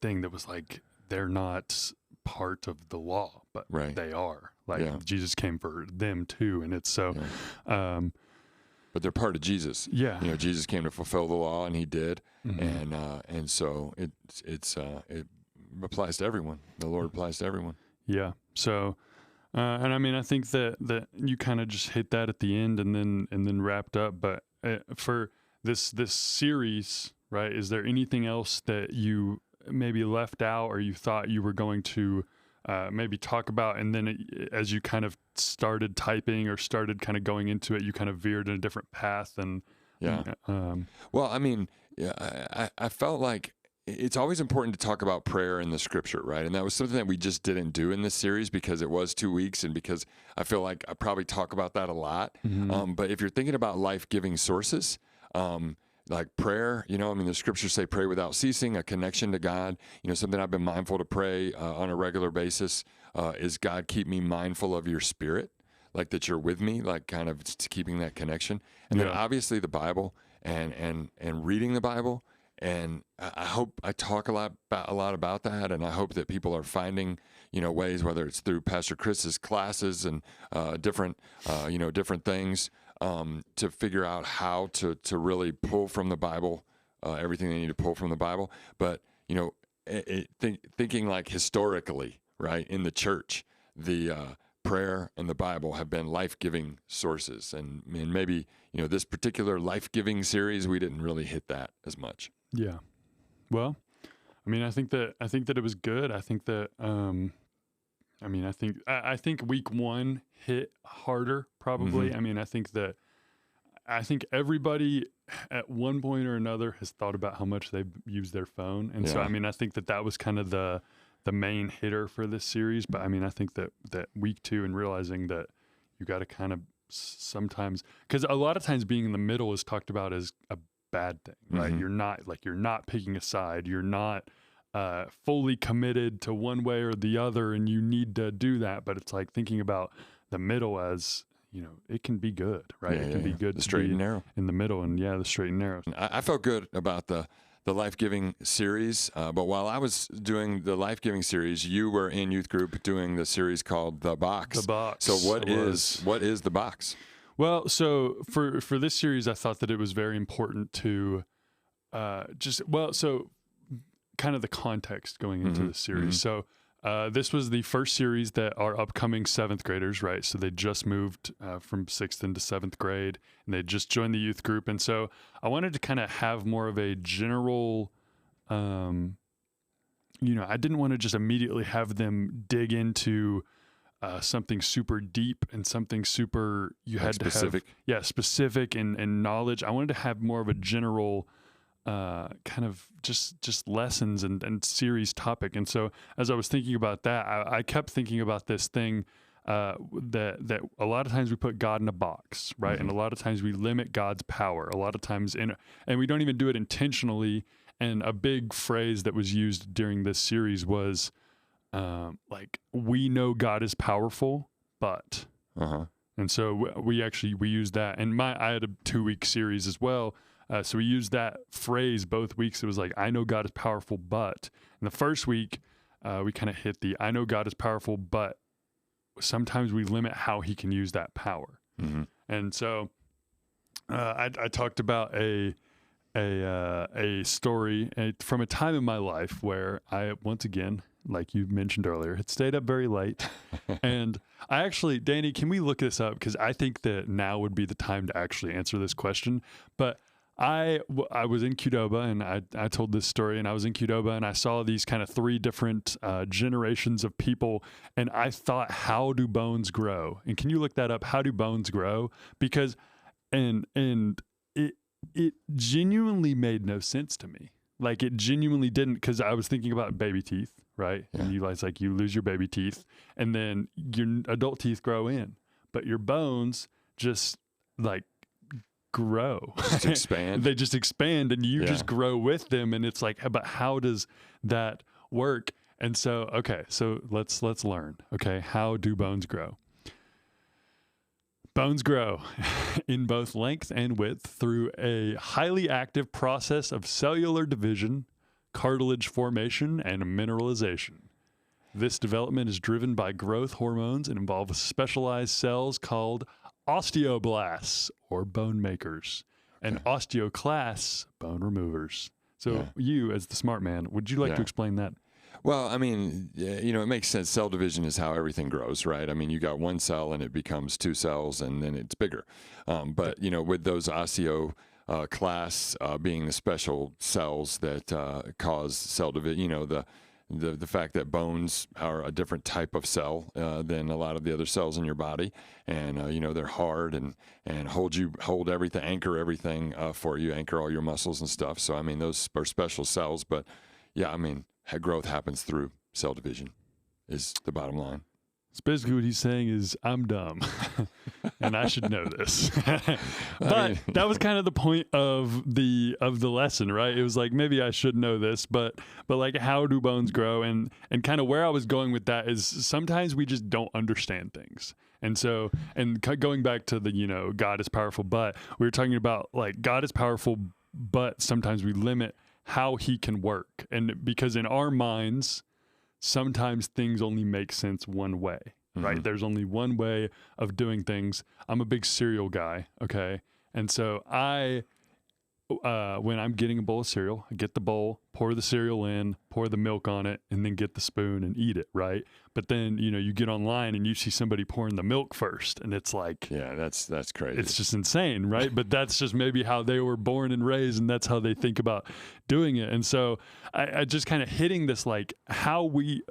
thing that was like, they're not part of the law, but they are. Like Jesus came for them too, and it's so. But they're part of Jesus. Yeah, Jesus came to fulfill the law, and he did, and so it applies to everyone. The Lord applies to everyone. Yeah. So, and I think that you kind of just hit that at the end, and then wrapped up. But for this series, right? Is there anything else that you maybe left out, or you thought you were going to maybe talk about, and then as you kind of started typing or started kind of going into it, you kind of veered in a different path, and Yeah. Well, I mean, I felt like it's always important to talk about prayer in the scripture, right? And that was something that we just didn't do in this series because it was 2 weeks and because I feel like I probably talk about that a lot. But if you're thinking about life-giving sources, like prayer, the scriptures say pray without ceasing, a connection to God. Something I've been mindful to pray on a regular basis is, God, keep me mindful of your spirit, like that you're with me, like kind of keeping that connection. And then obviously the Bible and reading the Bible. And I hope I talk a lot about that, and I hope that people are finding, ways, whether it's through Pastor Chris's classes and different things, to figure out how to really pull from the Bible everything they need to pull from the Bible. But thinking like historically, right, in the church, the prayer and the Bible have been life-giving sources, and maybe this particular life-giving series we didn't really hit that as much. Yeah. Well, I think that it was good. I think that I think week 1 hit harder probably. I think everybody at one point or another has thought about how much they use their phone, and so I think that was kind of the main hitter for this series. But I think that week 2 and realizing that you got to kind of sometimes, because a lot of times being in the middle is talked about as a bad thing, right? You're not picking a side. You're not fully committed to one way or the other, and you need to do that. But it's like thinking about the middle as, it can be good, right? It can be good the to straight be and narrow in the middle, and the straight and narrow. I felt good about the life-giving series, but while I was doing the life-giving series, you were in youth group doing the series called The Box. The Box. So what is The Box? Well, so for this series, I thought that it was very important to so kind of the context going into this series. So this was the first series that our upcoming 7th graders, right? So they just moved from 6th into 7th grade, and they just joined the youth group. And so I wanted to kind of have more of a general, I didn't want to just immediately have them dig into something super deep and something super, had specific. To have, specific and knowledge. I wanted to have more of a general kind of just lessons and series topic. And so as I was thinking about that, I kept thinking about this thing that a lot of times we put God in a box, right? And a lot of times we limit God's power. A lot of times, and we don't even do it intentionally. And a big phrase that was used during this series was, we know God is powerful, but, and so we used that. And I had a 2-week series as well. So we used that phrase both weeks. It was like, I know God is powerful, but. In the first week, we kind of hit I know God is powerful, but sometimes we limit how he can use that power. And so I talked about a story from a time in my life where I, once again, like you mentioned earlier, had stayed up very late. And I actually, Danny, can we look this up? Because I think that now would be the time to actually answer this question. But I was in Qdoba, and I told this story, and I was in Qdoba, and I saw these kind of 3 different generations of people, and I thought, how do bones grow? And can you look that up? How do bones grow? Because, and it genuinely made no sense to me. Like, it genuinely didn't, because I was thinking about baby teeth, right? Yeah. And you lose your baby teeth, and then your adult teeth grow in, but your bones just grow. Just expand. They just expand, and you just grow with them. And it's like, but how does that work? And so, okay, so let's learn. Okay, how do bones grow? Bones grow in both length and width through a highly active process of cellular division, cartilage formation, and mineralization. This development is driven by growth hormones and involves specialized cells called osteoblasts, or bone makers, and osteoclasts, bone removers. So you, as the smart man, would you like to explain that? Well, it makes sense. Cell division is how everything grows, right? You got one cell and it becomes 2 cells and then it's bigger. But with those osteoclasts being the special cells that cause cell division, the fact that bones are a different type of cell than a lot of the other cells in your body, and they're hard and hold everything, anchor everything for you, anchor all your muscles and stuff. So I mean, those are special cells, but yeah, I mean, growth happens through cell division is the bottom line. It's basically what he's saying is I'm dumb and I should know this. But that was kind of the point of the lesson, right? It was like, maybe I should know this, but like, how do bones grow? And kind of where I was going with that is sometimes we just don't understand things. And so, and going back to the, God is powerful, but we were talking about like God is powerful, but sometimes we limit how he can work. And because in our minds, sometimes things only make sense one way, right? Mm-hmm. There's only one way of doing things. I'm a big cereal guy, okay? And so when I'm getting a bowl of cereal, I get the bowl, pour the cereal in, pour the milk on it, and then get the spoon and eat it, right? But then, you get online and you see somebody pouring the milk first, and it's like... Yeah, that's crazy. It's just insane, right? But that's just maybe how they were born and raised, and that's how they think about doing it. And so I just kind of hitting this, like, how we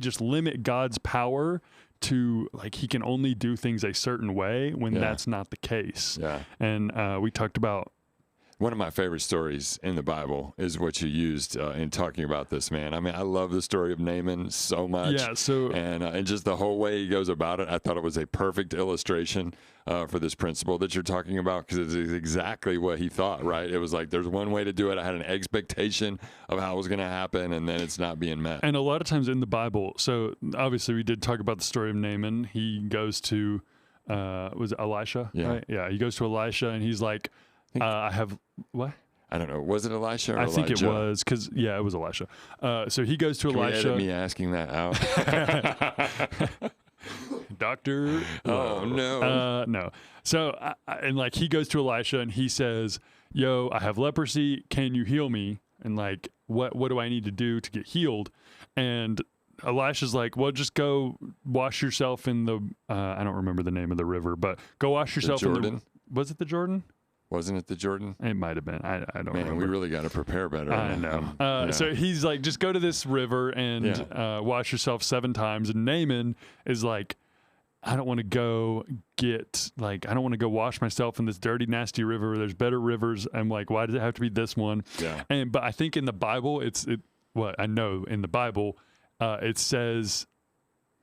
just limit God's power to, like, he can only do things a certain way when that's not the case. Yeah. And we talked about... One of my favorite stories in the Bible is what you used in talking about this, man. I mean, I love the story of Naaman so much. Yeah, so... And just the whole way he goes about it, I thought it was a perfect illustration for this principle that you're talking about, because it's exactly what he thought, right? It was like, there's one way to do it. I had an expectation of how it was going to happen, and then it's not being met. And a lot of times in the Bible, so obviously we did talk about the story of Naaman. He goes to, was it Elisha? Yeah. Right? Yeah, he goes to Elisha, and he's like, I have what? I don't know. Was it Elisha or Elijah? I think it was, because it was Elisha. So he goes to Elisha. Can we edit me asking that out? Doctor. Oh no. No. So and like he goes to Elisha and he says, "Yo, I have leprosy. Can you heal me?" And like, what do I need to do to get healed? And Elisha's like, well, just go wash yourself in the. I don't remember the name of the river, but go wash yourself in the. Was it the Jordan? Wasn't it the Jordan? It might have been. I don't remember. Man, we really got to prepare better. I know. So he's like, just go to this river and wash yourself 7 times. And Naaman is like, I don't want to go I don't want to go wash myself in this dirty, nasty river. There's better rivers. I'm like, why does it have to be this one? Yeah. But I think in the Bible, I know in the Bible,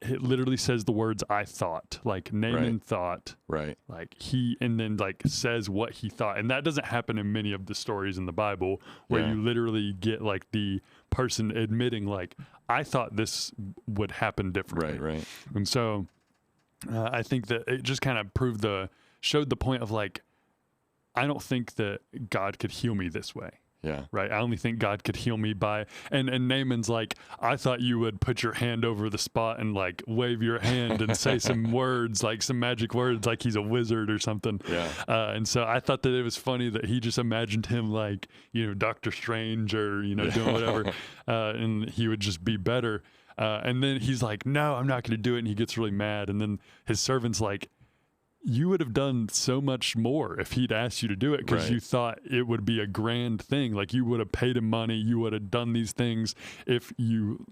it literally says the words "I thought," like Naaman thought, right? Like and then like says what he thought, and that doesn't happen in many of the stories in the Bible where you literally get like the person admitting like, "I thought this would happen differently," right. And so I think that it just kind of showed the point of like, I don't think that God could heal me this way. Yeah. Right. I only think God could heal me by, and Naaman's like, I thought you would put your hand over the spot and like wave your hand and say some words, like some magic words, like he's a wizard or something. Yeah. And so I thought that it was funny that he just imagined him like, Dr. Strange or, doing whatever. And he would just be better. And then he's like, no, I'm not going to do it. And he gets really mad. And then his servant's like, you would have done so much more if he'd asked you to do it, because you thought it would be a grand thing. Like you would have paid him money. You would have done these things if you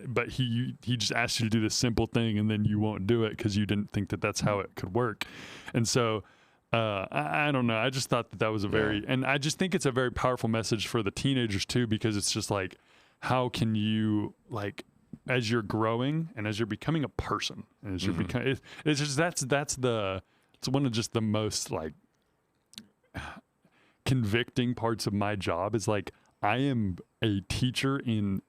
but he just asked you to do this simple thing, and then you won't do it because you didn't think that that's how it could work. And so I don't know. I just thought that was and I just think it's a very powerful message for the teenagers too, because it's just like, how can you as you're growing and as you're becoming a person, and as you're becoming, it's just it's one of just the most like convicting parts of my job is like, I am a teacher in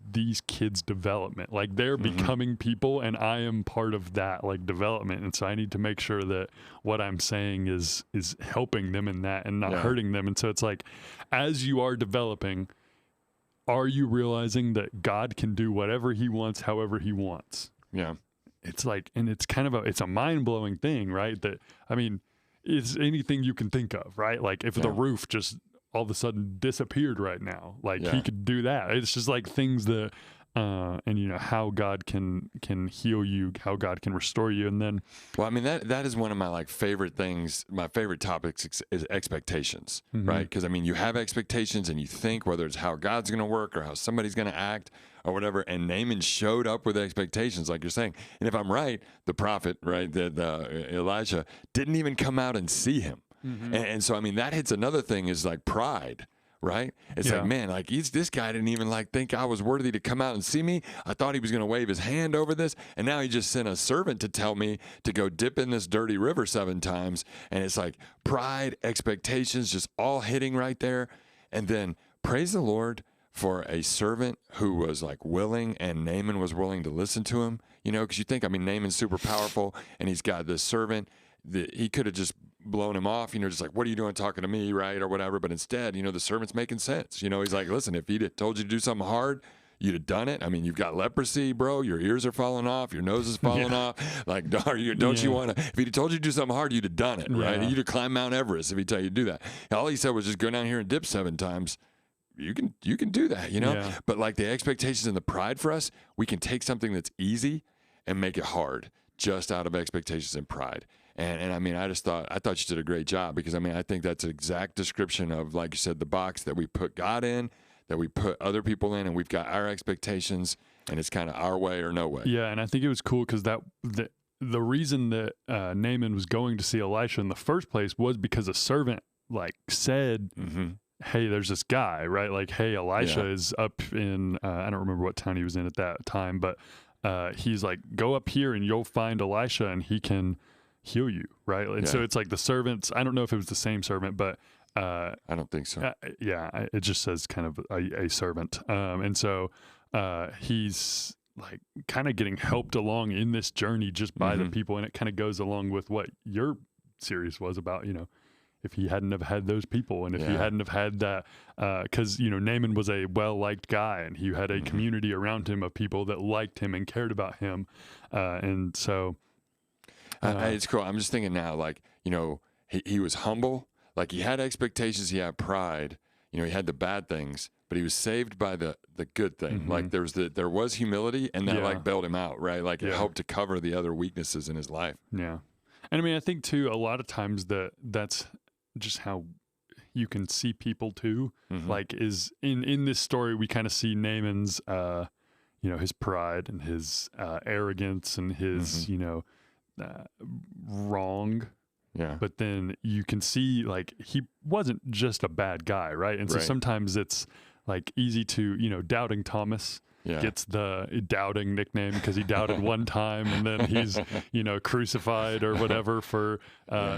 these kids' development. Like they're becoming people, and I am part of that like development. And so I need to make sure that what I'm saying is helping them in that and not hurting them. And so it's like, as you are developing, are you realizing that God can do whatever he wants, however he wants? Yeah. It's like, and it's kind of it's a mind-blowing thing, right? That, I mean, it's anything you can think of, right? Like if the roof just all of a sudden disappeared right now, like he could do that. It's just like things that and you know how God can heal you, how God can restore you. And then, well, I mean that is one of my favorite things. My favorite topics is expectations, right? Because I mean, you have expectations, and you think whether it's how God's going to work or how somebody's going to act or whatever. And Naaman showed up with expectations, like you're saying. And if I'm right, the prophet, right, that Elijah didn't even come out and see him. And so I mean, that hits another thing is like pride. Right? It's like, man, like this guy didn't even think I was worthy to come out and see me. I thought he was going to wave his hand over this. And now he just sent a servant to tell me to go dip in this dirty river 7 times. And it's like pride, expectations, just all hitting right there. And then praise the Lord for a servant who was like willing, and Naaman was willing to listen to him, you know, because you think, I mean, Naaman's super powerful and he's got this servant that he could have just blown him off, you know, just like, what are you doing talking to me, right, or whatever. But instead, you know, the servant's making sense. You know, he's like, listen, if he'd told you to do something hard, you'd have done it. I mean, you've got leprosy, bro. Your ears are falling off. Your nose is falling off. Like, don't you want to? If he'd told you to do something hard, you'd have done it, right? You'd have climbed Mount Everest if he'd tell you to do that. All he said was just go down here and dip 7 times. You can do that, you know. Yeah. But like the expectations and the pride for us, we can take something that's easy and make it hard just out of expectations and pride. And I mean, I thought you did a great job, because I mean, I think that's an exact description of, like you said, the box that we put God in, that we put other people in, and we've got our expectations, and it's kind of our way or no way. Yeah, and I think it was cool because the reason that Naaman was going to see Elisha in the first place was because a servant said, hey, there's this guy, right? Like, hey, Elisha is up in, I don't remember what town he was in at that time, but he's like, go up here and you'll find Elisha and he can heal you, right? And so it's like the servants, I don't know if it was the same servant, but I don't think so. It just says kind of a servant. And so he's like kind of getting helped along in this journey just by the people. And it kind of goes along with what your series was about, you know, if he hadn't have had those people, and if he hadn't have had that, because, you know, Naaman was a well-liked guy, and he had a community around him of people that liked him and cared about him. And so it's cool. I'm just thinking now, like, you know, he was humble, like he had expectations, he had pride, you know, he had the bad things, but he was saved by the good thing. Like there was humility, and that like bailed him out, right? Like it helped to cover the other weaknesses in his life. Yeah. And I mean, I think too, a lot of times that's just how you can see people too. Like is in this story, we kind of see Naaman's, you know, his pride and his arrogance and his, you know, wrong. Yeah. But then you can see like he wasn't just a bad guy, right? And so sometimes it's like easy to, you know, Doubting Thomas gets the doubting nickname because he doubted one time, and then he's, you know, crucified or whatever for,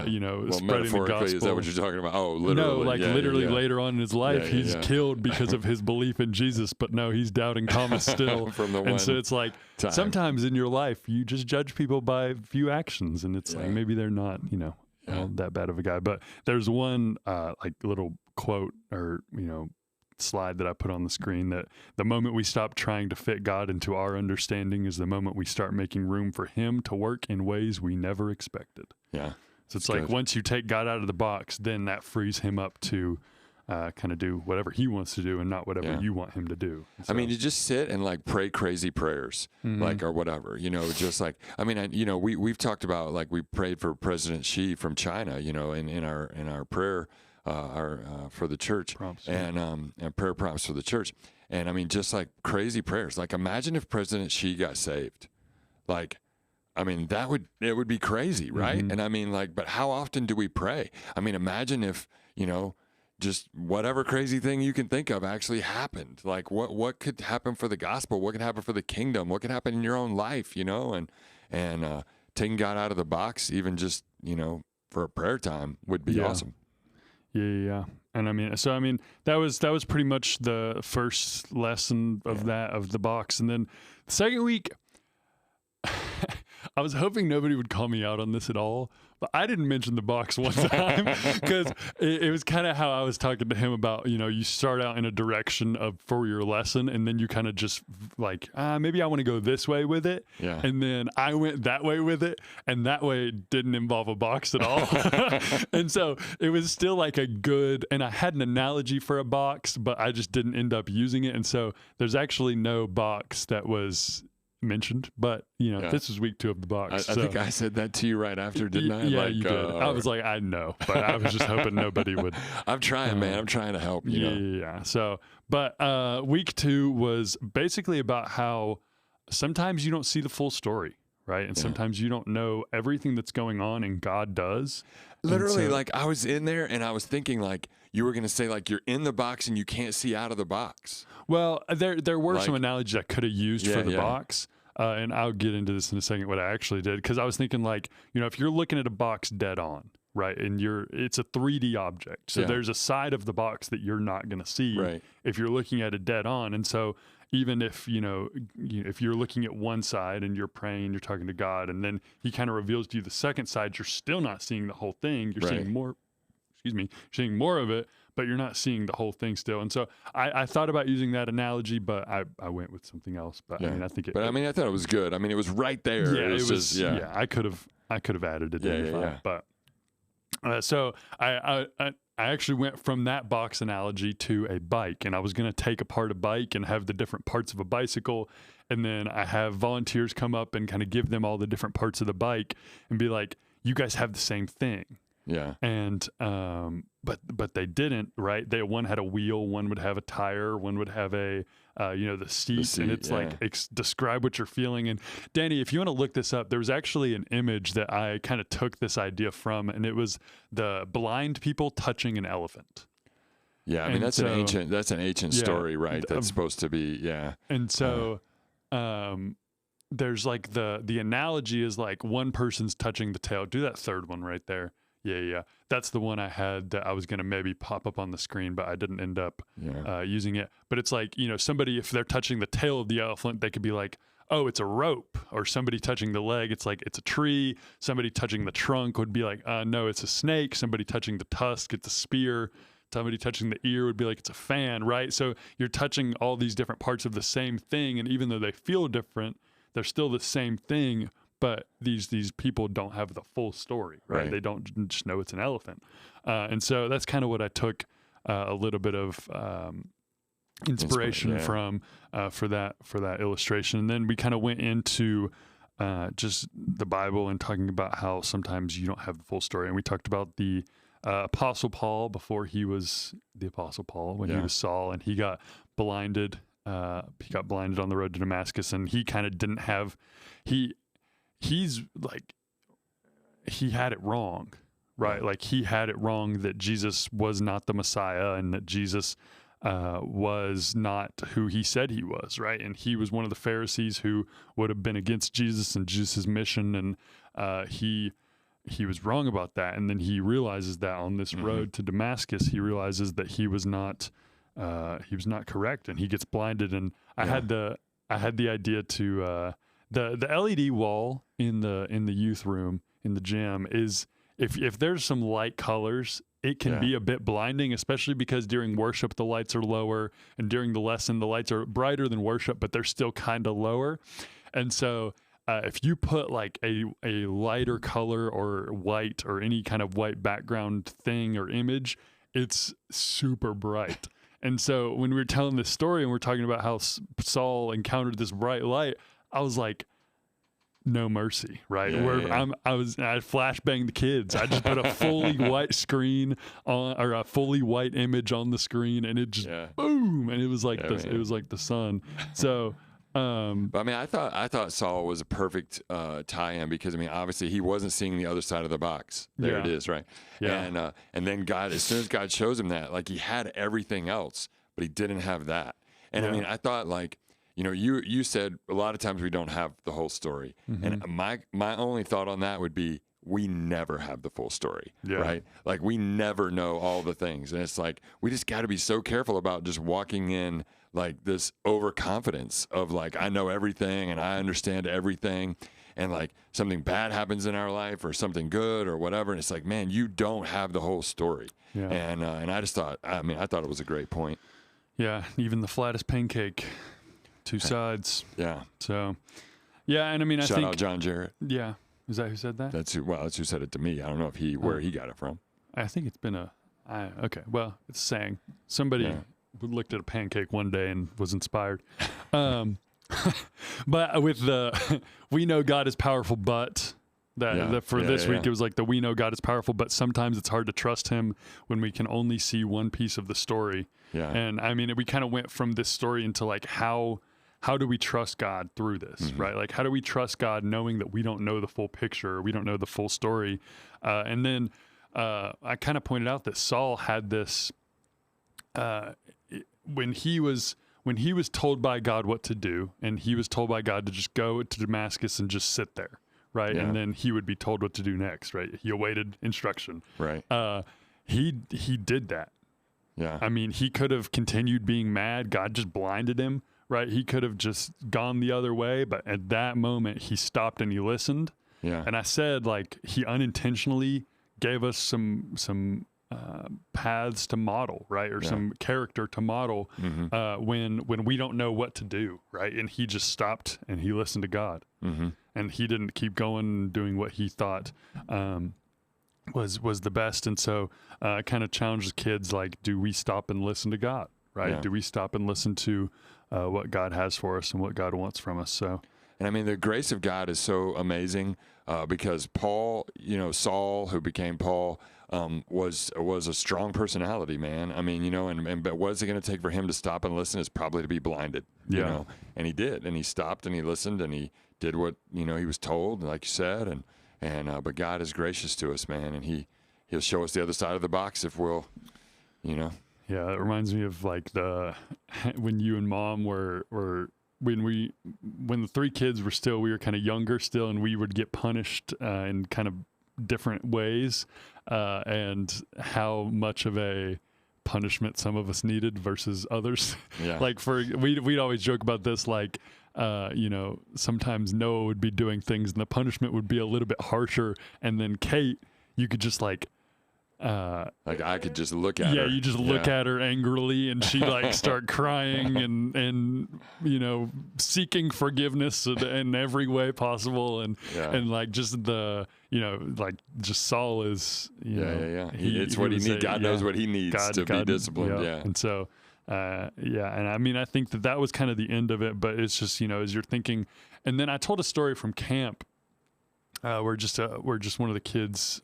you know, spreading the gospel. Is that what you're talking about? Oh, literally. No, like literally later on in his life, he's killed because of his belief in Jesus, but no, he's Doubting Thomas still. And so it's like sometimes in your life, you just judge people by a few actions, and it's like maybe they're not, you know, that bad of a guy. But there's one like little quote or, you know, slide that I put on the screen that the moment we stop trying to fit God into our understanding is the moment we start making room for him to work in ways we never expected. Yeah. So it's like once you take God out of the box, then that frees him up to kind of do whatever he wants to do and not whatever you want him to do. So, I mean, you just sit and like pray crazy prayers, like, or whatever, you know, just like, I mean, you know, we've talked about, like, we prayed for President Xi from China, you know, in our prayer, for the church prompts, and prayer prompts for the church. And I mean, just like crazy prayers, like imagine if President Xi got saved, like, I mean, it would be crazy. Right. And I mean, like, but how often do we pray? I mean, imagine if, you know, just whatever crazy thing you can think of actually happened. Like what could happen for the gospel? What could happen for the kingdom? What could happen in your own life, you know, and taking God out of the box, even just, you know, for a prayer time would be awesome. Yeah. And I mean, so, I mean, that was pretty much the first lesson of that, of the box. And then the second week, I was hoping nobody would call me out on this at all, but I didn't mention the box one time because it was kind of how I was talking to him about, you start out in a direction for your lesson and then you kind of just like, maybe I want to go this way with it. Yeah. And then I went that way with it, and that way didn't involve a box at all. And so it was still like and I had an analogy for a box, but I just didn't end up using it. And so there's actually no box that was mentioned, but this is week 2 of the box. I think I said that to you right after, didn't I? Yeah, you did. I was like, I know, but I was just hoping nobody would. I'm trying, man. I'm trying to help. Yeah. So, but week 2 was basically about how sometimes you don't see the full story, right? And sometimes you don't know everything that's going on, and God does. Literally, like I was in there and I was thinking like you were going to say like you're in the box and you can't see out of the box. Well, there were some analogies I could have used for the box, and I'll get into this in a second, what I actually did, because I was thinking like, if you're looking at a box dead on, right, and it's a 3D object, so there's a side of the box that you're not going to see if you're looking at it dead on, and so even if, if you're looking at one side and you're praying, you're talking to God, and then he kind of reveals to you the second side, you're still not seeing the whole thing. You're seeing more of it, but you're not seeing the whole thing still. And so I thought about using that analogy, but I went with something else. But I thought it was good. I mean, it was right there. Yeah, it was just, I could have added it. But so I actually went from that box analogy to a bike, and I was going to take apart a bike and have the different parts of a bicycle. And then I have volunteers come up and kind of give them all the different parts of the bike and be like, you guys have the same thing. Yeah. And, but they didn't, right? One had a wheel, one would have a tire, one would have the seat, and it's like, describe what you're feeling. And Danny, if you want to look this up, there was actually an image that I kind of took this idea from, and it was the blind people touching an elephant. Yeah. I mean, that's an ancient story, right? That's supposed to be, And so, there's like the analogy is like one person's touching the tail. Do that third one right there. Yeah. That's the one I had that I was going to maybe pop up on the screen, but I didn't end up using it. But it's like, somebody, if they're touching the tail of the elephant, they could be like, oh, it's a rope. Or somebody touching the leg, it's like, it's a tree. Somebody touching the trunk would be like, no, it's a snake. Somebody touching the tusk, it's a spear. Somebody touching the ear would be like, it's a fan, right? So you're touching all these different parts of the same thing. And even though they feel different, they're still the same thing. But these people don't have the full story, right? They don't just know it's an elephant. And so that's kind of what I took a little bit of inspiration from for that illustration. And then we kind of went into just the Bible and talking about how sometimes you don't have the full story. And we talked about the Apostle Paul before he was the Apostle Paul, when he was Saul, and he got blinded. He got blinded on the road to Damascus, and he kind of didn't have he's like, he had it wrong, right? Like he had it wrong that Jesus was not the Messiah and that Jesus was not who he said he was, right? And he was one of the Pharisees who would have been against Jesus and Jesus' mission, and he was wrong about that. And then he realizes that on this road to Damascus, he realizes that he was not correct, and he gets blinded. And I had the idea to the LED wall in the youth room in the gym is, if there's some light colors, it can be a bit blinding, especially because during worship the lights are lower, and during the lesson the lights are brighter than worship, but they're still kind of lower. And so if you put like a lighter color or white or any kind of white background thing or image, it's super bright. And so when we were telling this story and we're talking about how Saul encountered this bright light, I was like, no mercy, right? I flashbanged the kids. I just put a fully white screen on, or a fully white image on the screen, and it just boom, and it was like it was like the sun. So, but I mean, I thought Saul was a perfect tie-in, because I mean, obviously he wasn't seeing the other side of the box. There it is, right? Yeah. And then God, as soon as God shows him that, like he had everything else, but he didn't have that. And I mean, I thought like, you said a lot of times we don't have the whole story. And my only thought on that would be, we never have the full story, right? Like we never know all the things. And it's like, we just got to be so careful about just walking in like this overconfidence of like, I know everything and I understand everything. and like something bad happens in our life or something good or whatever. And it's like, man, you don't have the whole story. Yeah. And I just thought, I thought it was a great point. Yeah. Even the flattest pancake, two sides. Yeah. So, yeah. And I mean, I Shout think. out John Jarrett. Yeah. Is that who said that? That's who said it to me. I don't know if where he got it from. I think it's been okay. Well, it's a saying. Somebody looked at a pancake one day and was inspired. But with the, we know God is powerful, but for this week, it was like we know God is powerful, but sometimes it's hard to trust him when we can only see one piece of the story. Yeah. And I mean, we kind of went from this story into like, how do we trust God through this, right? Like, how do we trust God knowing that we don't know the full picture, or we don't know the full story? And then I kind of pointed out that Saul had this, when he was told by God what to do, and he was told by God to just go to Damascus and just sit there, right? Yeah. And then he would be told what to do next, right? He awaited instruction. Right. He did that. Yeah. I mean, he could have continued being mad. God just blinded him, right? He could have just gone the other way, but at that moment, he stopped and he listened. Yeah. And I said, like, he unintentionally gave us some paths to model, right? Or some character to model when we don't know what to do, right? And he just stopped and he listened to God. And he didn't keep going and doing what he thought was the best. And so I kind of challenged the kids, like, do we stop and listen to God, right? Yeah. Do we stop and listen to what God has for us and what God wants from us? So, and I mean, the grace of God is so amazing because Paul, Saul, who became Paul, was a strong personality, man. I mean, but what is it going to take for him to stop and listen? Is probably to be blinded, you know. And he did, and he stopped and he listened and he did what he was told, like you said, but God is gracious to us, man, and he'll show us the other side of the box if we'll, Yeah, it reminds me of like when you and Mom were when the three kids we were kind of younger still, and we would get punished in kind of different ways, and how much of a punishment some of us needed versus others. Yeah. Like we'd always joke about this, like, sometimes Noah would be doing things and the punishment would be a little bit harsher, and then Kate, you could just like I could just look at her. Yeah, you just look at her angrily, and she like start crying and seeking forgiveness in every way possible, and like just the like just Saul is it's what he needs. God knows what he needs to be disciplined. Yeah. And so and I mean, I think that was kind of the end of it, but it's just as you're thinking, and then I told a story from camp where just one of the kids.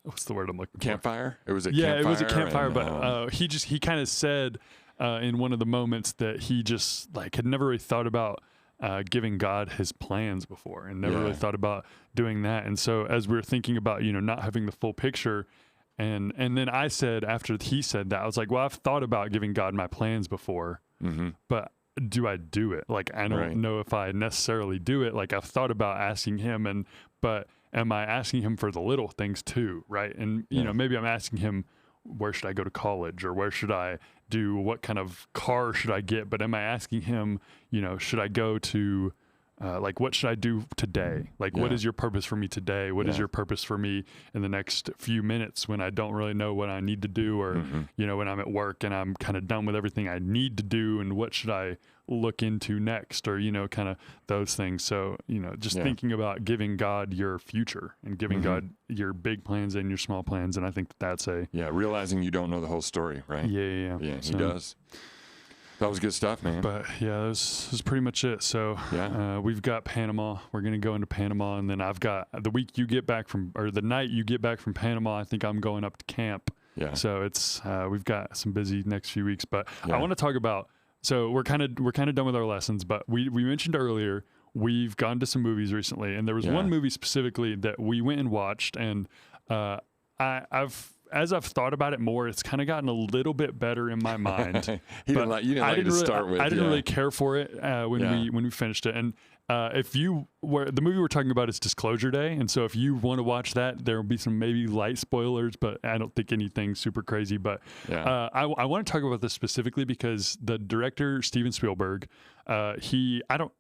What's the word I'm looking for? Campfire? It was a campfire. Yeah, it was a campfire, but he kind of said in one of the moments that he just like had never really thought about giving God his plans before, and never really thought about doing that. And so as we were thinking about not having the full picture, and then I said, after he said that, I was like, well, I've thought about giving God my plans before, but do I do it? Like, I don't know if I necessarily do it. Like, I've thought about asking him, but am I asking him for the little things too, right? And, maybe I'm asking him, where should I go to college, or where should I do, what kind of car should I get? But am I asking him, should I go to, like, what should I do today? Like, what is your purpose for me today? What is your purpose for me in the next few minutes when I don't really know what I need to do, or, when I'm at work and I'm kind of done with everything I need to do, and what should I look into next, or, kind of those things. So, just thinking about giving God your future and giving God your big plans and your small plans. And I think that's realizing you don't know the whole story, right? Yeah. He does. That was good stuff, man. But yeah, that was pretty much it. So we've got Panama. We're going to go into Panama. And then I've got the night you get back from Panama, I think I'm going up to camp. Yeah. So it's, we've got some busy next few weeks, but I want to talk about, so we're kind of done with our lessons, but we mentioned earlier, we've gone to some movies recently, and there was one movie specifically that we went and watched, and I've as I've thought about it more, it's kind of gotten a little bit better in my mind. You didn't like it to start with. I didn't really care for it when we finished it. And the movie we're talking about is Disclosure Day, and so if you want to watch that, there will be some maybe light spoilers, but I don't think anything super crazy. But I want to talk about this specifically because the director Steven Spielberg, I don't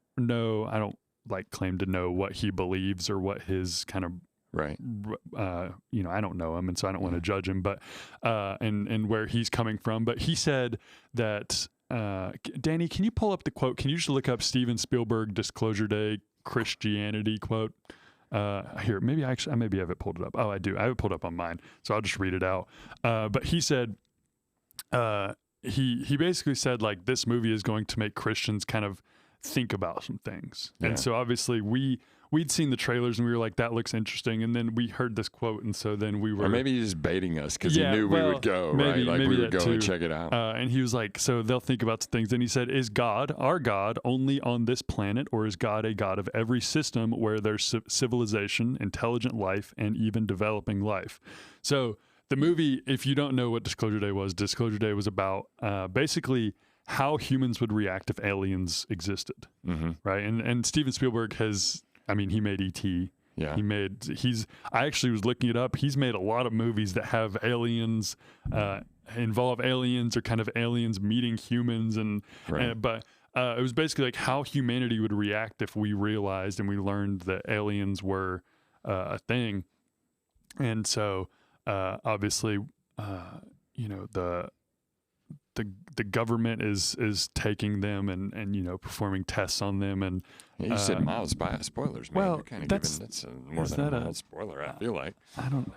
claim to know what he believes or what his kind of right. I don't know him, and so I don't want to judge him, but and where he's coming from. But he said that. Danny, can you pull up the quote? Can you just look up Steven Spielberg Disclosure Day Christianity quote? Here, maybe I have it pulled it up. Oh, I do. I have it pulled up on mine, so I'll just read it out. But he said, he basically said like this movie is going to make Christians kind of think about some things, and so obviously we'd seen the trailers and we were like, that looks interesting. And then we heard this quote. And so then we were. Or maybe he's just baiting us because he knew we would go, right? Like we would go and check it out. And he was like, so they'll think about some things. And he said, is God, our God, only on this planet, or is God a God of every system where there's civilization, intelligent life, and even developing life? So the movie, if you don't know what Disclosure Day was about basically how humans would react if aliens existed, right? And Steven Spielberg he made E.T. Yeah. I actually was looking it up. He's made a lot of movies that have aliens, involve aliens or kind of aliens meeting humans. But it was basically like how humanity would react if we realized and we learned that aliens were a thing. And so obviously, the government is taking them and performing tests on them. And you said mild spoilers, man. Well, you're kind of that's more than a mild spoiler. I feel like I don't.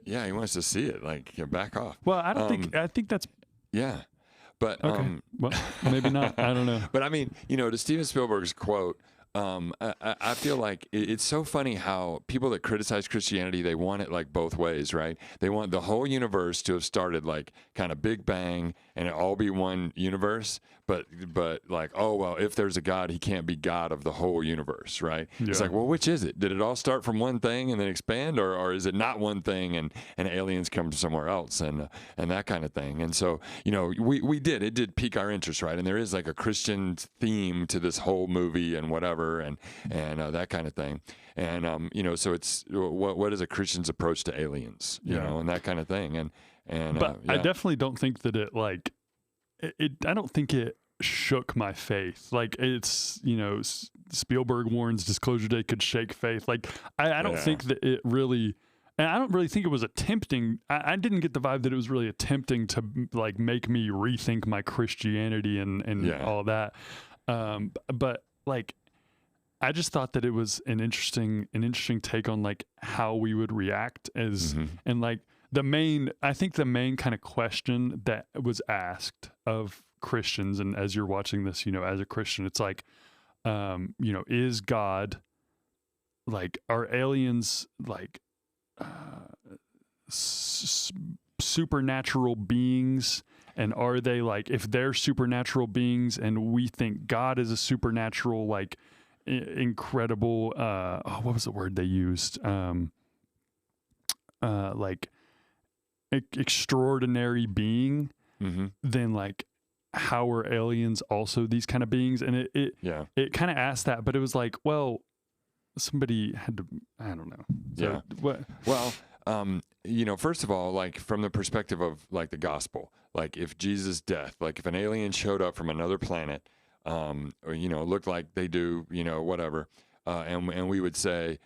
Yeah, he wants to see it. Like, back off. Well, I don't think. I think that's. Yeah, but okay. Well, maybe not. I don't know. But I mean, to Steven Spielberg's quote. I feel like it's so funny how people that criticize Christianity, they want it like both ways, right? They want the whole universe to have started like kind of Big Bang and it all be one universe, but like, oh, well, if there's a God, he can't be God of the whole universe, right? Yeah. It's like, well, which is it? Did it all start from one thing and then expand, or is it not one thing and aliens come from somewhere else and that kind of thing? And so, it did pique our interest, right? And there is like a Christian theme to this whole movie and whatever, and that kind of thing. And so it's what is a Christian's approach to aliens, and that kind of thing. But I definitely don't think that it I don't think it shook my faith. Like it's Spielberg warns Disclosure Day could shake faith. Like I don't think that it really. And I don't really think it was attempting. I didn't get the vibe that it was really attempting to like make me rethink my Christianity and all that. But like, I just thought that it was an interesting take on like how we would react as and like the main kind of question that was asked of Christians, and as you're watching this, as a Christian, it's like, is God like, are aliens like supernatural beings, and are they like, if they're supernatural beings and we think God is a supernatural like incredible what was the word they used, like extraordinary being, then like how are aliens also these kind of beings? And it kind of asked that, but it was like, well, somebody had to, I don't know. So, what? Well, first of all, like from the perspective of like the gospel, like if Jesus' death, like if an alien showed up from another planet, or looked like they do, whatever, and we would say,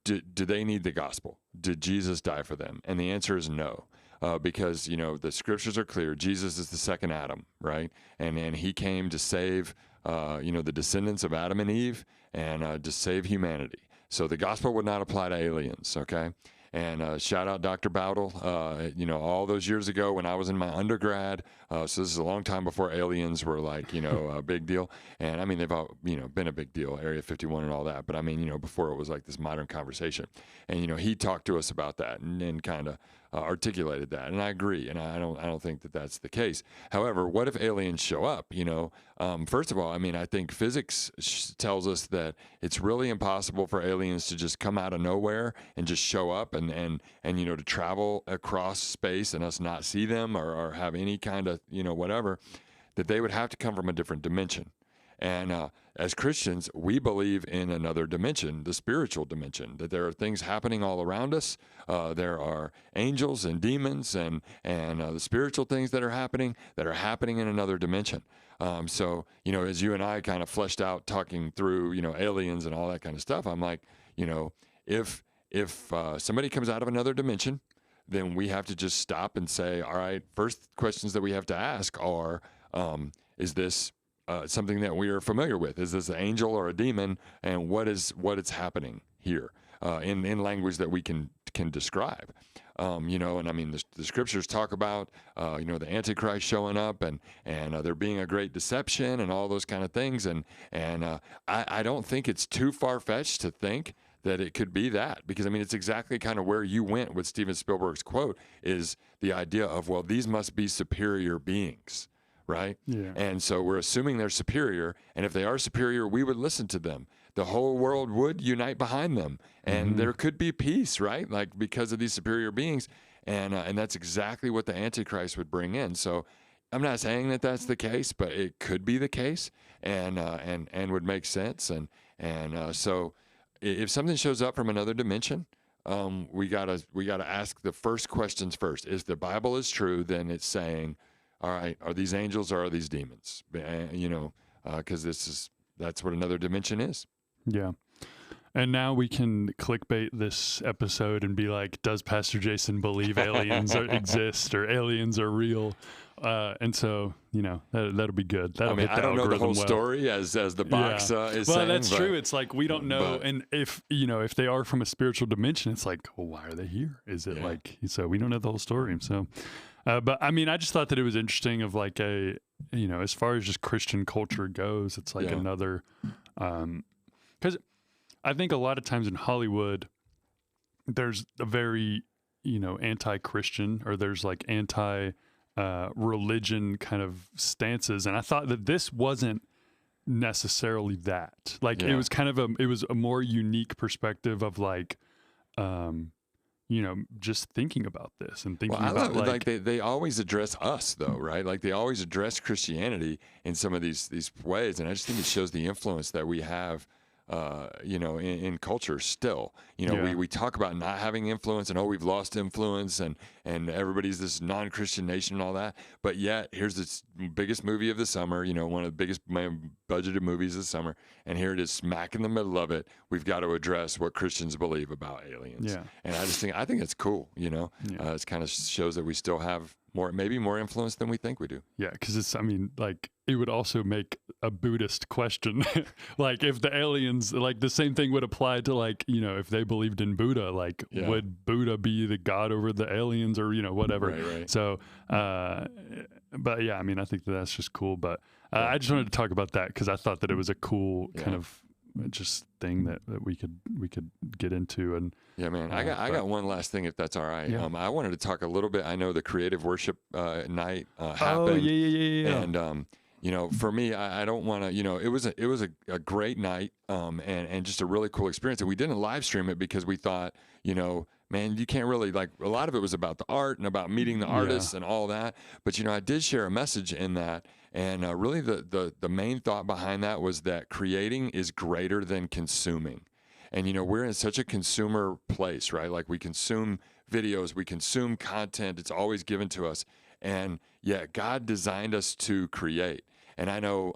do they need the gospel? Did Jesus die for them? And the answer is no. Because, the scriptures are clear. Jesus is the second Adam, right? And he came to save, the descendants of Adam and Eve and to save humanity. So the gospel would not apply to aliens, okay? And shout out Dr. Bowdle, all those years ago when I was in my undergrad. So this is a long time before aliens were like, a big deal. And I mean, they've all, been a big deal, Area 51 and all that. But I mean, before it was like this modern conversation. And, he talked to us about that and kind of articulated that, and I agree, and I don't think that that's the case. However, what if aliens show up? First of all, I mean, I think physics tells us that it's really impossible for aliens to just come out of nowhere and just show up and to travel across space and us not see them or have any kind of whatever, that they would have to come from a different dimension. And as Christians, we believe in another dimension, the spiritual dimension, that there are things happening all around us. There are angels and demons and the spiritual things that are happening in another dimension. So, as you and I kind of fleshed out talking through, aliens and all that kind of stuff, I'm like, if somebody comes out of another dimension, then we have to just stop and say, all right, first questions that we have to ask are, is this something that we are familiar with? Is this an angel or a demon? And what is happening here in language that we can describe? And I mean, the scriptures talk about, the Antichrist showing up and there being a great deception and all those kind of things. And I don't think it's too far-fetched to think that it could be that, because I mean, it's exactly kind of where you went with Steven Spielberg's quote, is the idea of, well, these must be superior beings. Right? Yeah. And so we're assuming they're superior. And if they are superior, we would listen to them. The whole world would unite behind them. And there could be peace, right? Like, because of these superior beings. And that's exactly what the Antichrist would bring in. So I'm not saying that that's the case, but it could be the case and would make sense. So if something shows up from another dimension, we gotta ask the first questions first. If the Bible is true, then it's saying, all right, are these angels or are these demons? Because that's what another dimension is. Yeah. And now we can clickbait this episode and be like, does Pastor Jason believe aliens exist or aliens are real? And so, that'll be good. That'll hit the I don't know the whole well. story as the box is well, saying. Well, that's true. It's like, we don't know. And if they are from a spiritual dimension, it's like, well, why are they here? Is it so we don't know the whole story. So, but I mean, I just thought that it was interesting of like as far as just Christian culture goes, it's like another, because I think a lot of times in Hollywood, there's a very, anti-Christian, or there's like anti-religion kind of stances. And I thought that this wasn't necessarily that. Like, it was kind of it was a more unique perspective of like, just thinking about this and thinking about like they always address us though, right? Like they always address Christianity in some of these ways. And I just think it shows the influence that we have, in culture still. We talk about not having influence and, we've lost influence and everybody's this non-Christian nation and all that. But yet here's this biggest movie of the summer, one of the biggest budgeted movies of the summer. And here it is smack in the middle of it. We've got to address what Christians believe about aliens. Yeah. And I think it's cool, it kind of shows that we still have maybe more influence than we think we do. Yeah, because it would also make a Buddhist question. Like, if the aliens, like the same thing would apply to like, if they believed in Buddha, like would Buddha be the god over the aliens or, whatever. Right. So, but yeah, I mean, I think that's just cool. But I just wanted to talk about that because I thought that it was a cool kind of just thing that we could get into. And yeah, man, I got one last thing, if that's all right. Yeah. I wanted to talk a little bit. I know the creative worship night happened. Oh, yeah. And for me, I don't want to. It was a great night, and just a really cool experience. And we didn't live stream it because we thought, man, you can't really, like, a lot of it was about the art and about meeting the artists and all that. But I did share a message in that. And really the main thought behind that was that creating is greater than consuming. And, we're in such a consumer place, right? Like, we consume videos, we consume content. It's always given to us. And yet God designed us to create. And I know,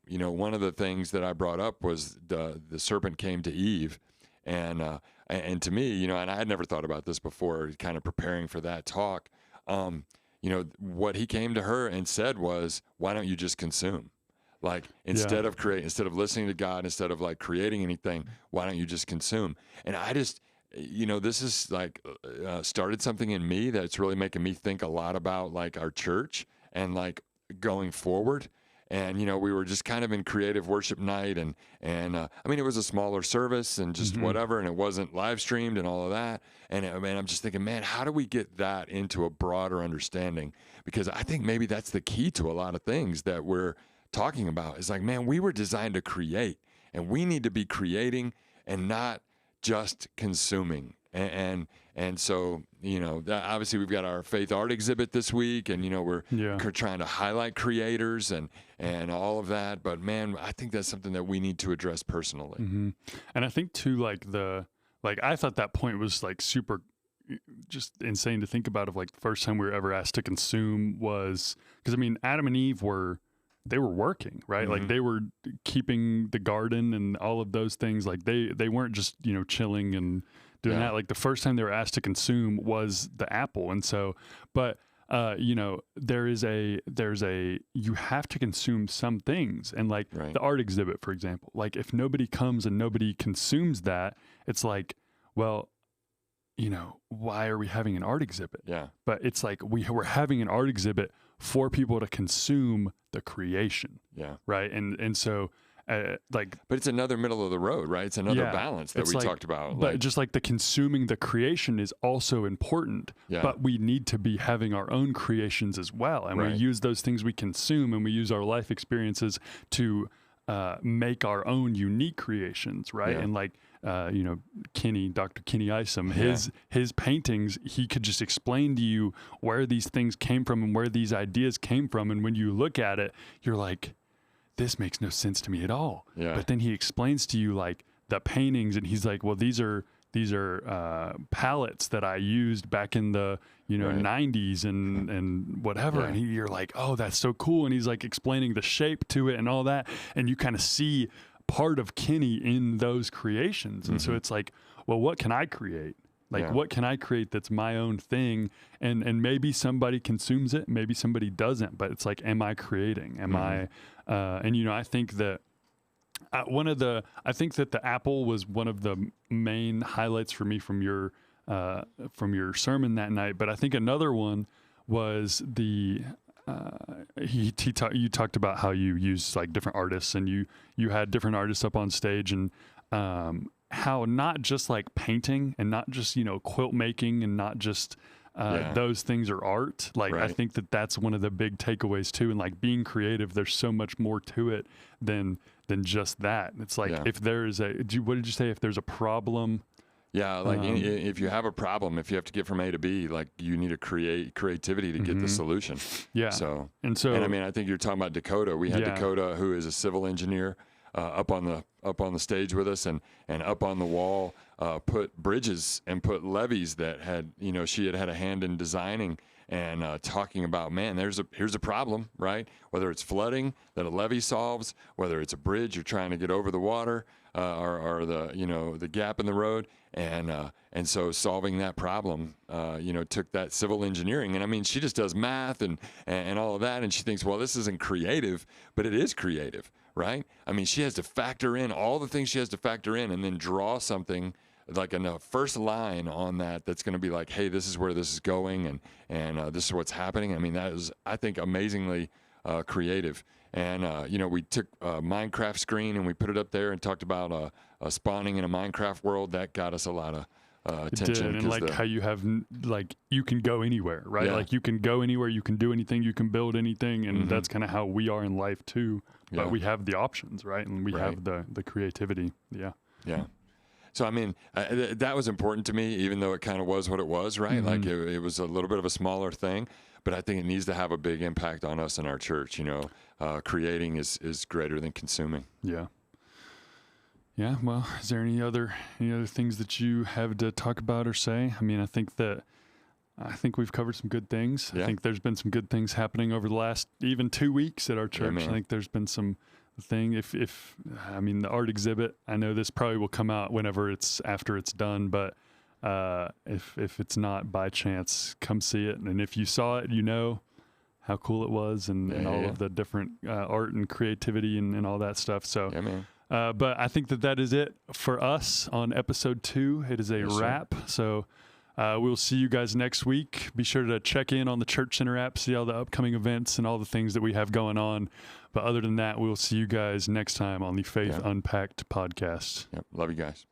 one of the things that I brought up was the serpent came to Eve. And to me, and I had never thought about this before, kind of preparing for that talk. What he came to her and said was, why don't you just consume? Like, instead of listening to God, instead of like creating anything, why don't you just consume? And I just, this is like, started something in me that's really making me think a lot about like our church and like going forward. And, we were just kind of in creative worship night. And I mean, it was a smaller service and just whatever. And it wasn't live streamed and all of that. And I'm just thinking, man, how do we get that into a broader understanding? Because I think maybe that's the key to a lot of things that we're talking about. It's like, man, we were designed to create, and we need to be creating and not just consuming. And so, obviously we've got our Faith Art exhibit this week, and, we're trying to highlight creators and all of that. But man, I think that's something that we need to address personally. And I think too, I thought that point was like super just insane to think about, of like the first time we were ever asked to consume was, because I mean, Adam and Eve were working, right? Like they were keeping the garden and all of those things. Like they weren't just, chilling and doing that. Like the first time they were asked to consume was the apple. And so, but there's a you have to consume some things. And like the art exhibit, for example, like if nobody comes and nobody consumes that, it's like, well, why are we having an art exhibit? Yeah. But it's like we're having an art exhibit for people to consume the creation. Yeah. Right. And so but it's another middle of the road, right? It's another balance that we talked about. But just like the consuming the creation is also important, but we need to be having our own creations as well. And we use those things we consume, and we use our life experiences to make our own unique creations. Right. And like, Dr. Kenny Isom, his paintings, he could just explain to you where these things came from and where these ideas came from. And when you look at it, you're like, this makes no sense to me at all. Yeah. But then he explains to you like the paintings, and he's like, well, these are palettes that I used back in the 90s and whatever. And you're like, oh, that's so cool. And he's like explaining the shape to it and all that. And you kind of see part of Kenny in those creations. And so it's like, well, what can I create? Like, what can I create that's my own thing? And maybe somebody consumes it, maybe somebody doesn't, but it's like, am I creating? Am I, I think that I think that the apple was one of the main highlights for me from your sermon that night. But I think another one was you talked about how you use like different artists, and you had different artists up on stage, and how not just like painting and not just quilt making and not just those things are art. Like I think that that's one of the big takeaways too. And like being creative, there's so much more to it than just that. It's like if there's what did you say? If there's a problem. Yeah, like if you have a problem, if you have to get from A to B, like you need to create creativity to get the solution. Yeah. And I mean, I think you're talking about Dakota. We had Dakota, who is a civil engineer, up on the stage with us, and up on the wall, put bridges and put levees that had she had a hand in designing, and talking about, man, here's a problem, right? Whether it's flooding that a levee solves, whether it's a bridge you're trying to get over the water, or the gap in the road, and so solving that problem, took that civil engineering, and I mean, she just does math and all of that, and she thinks, well, this isn't creative, but it is creative, right? I mean, she has to factor in all the things she has to factor in, and then draw something like in the first line on that's going to be like, hey, this is where this is going, and this is what's happening. I mean, that is, I think, amazingly creative. And we took a Minecraft screen and we put it up there and talked about spawning in a Minecraft world. That got us a lot of attention. And like how you have, like, you can go anywhere, right? Yeah. Like you can go anywhere, you can do anything, you can build anything, and that's kind of how we are in life too. But we have the options, right? And we have the creativity. Yeah. Yeah. So, I mean, that was important to me, even though it kind of was what it was, right? Like it was a little bit of a smaller thing, but I think it needs to have a big impact on us in our church. Creating is greater than consuming. Yeah. Yeah. Well, is there any other things that you have to talk about or say? I mean, I think we've covered some good things. Yeah. I think there's been some good things happening over the last even 2 weeks at our church. I think there's been some thing. If I mean, the art exhibit, I know this probably will come out whenever after it's done, but if it's not, by chance, come see it. And if you saw it, how cool it was, and all of the different art and creativity and all that stuff. So, but I think that is it for us on episode 2. It is a wrap. So We'll see you guys next week. Be sure to check in on the Church Center app, see all the upcoming events and all the things that we have going on. But other than that, we'll see you guys next time on the Faith Unpacked podcast. Yep. Love you guys.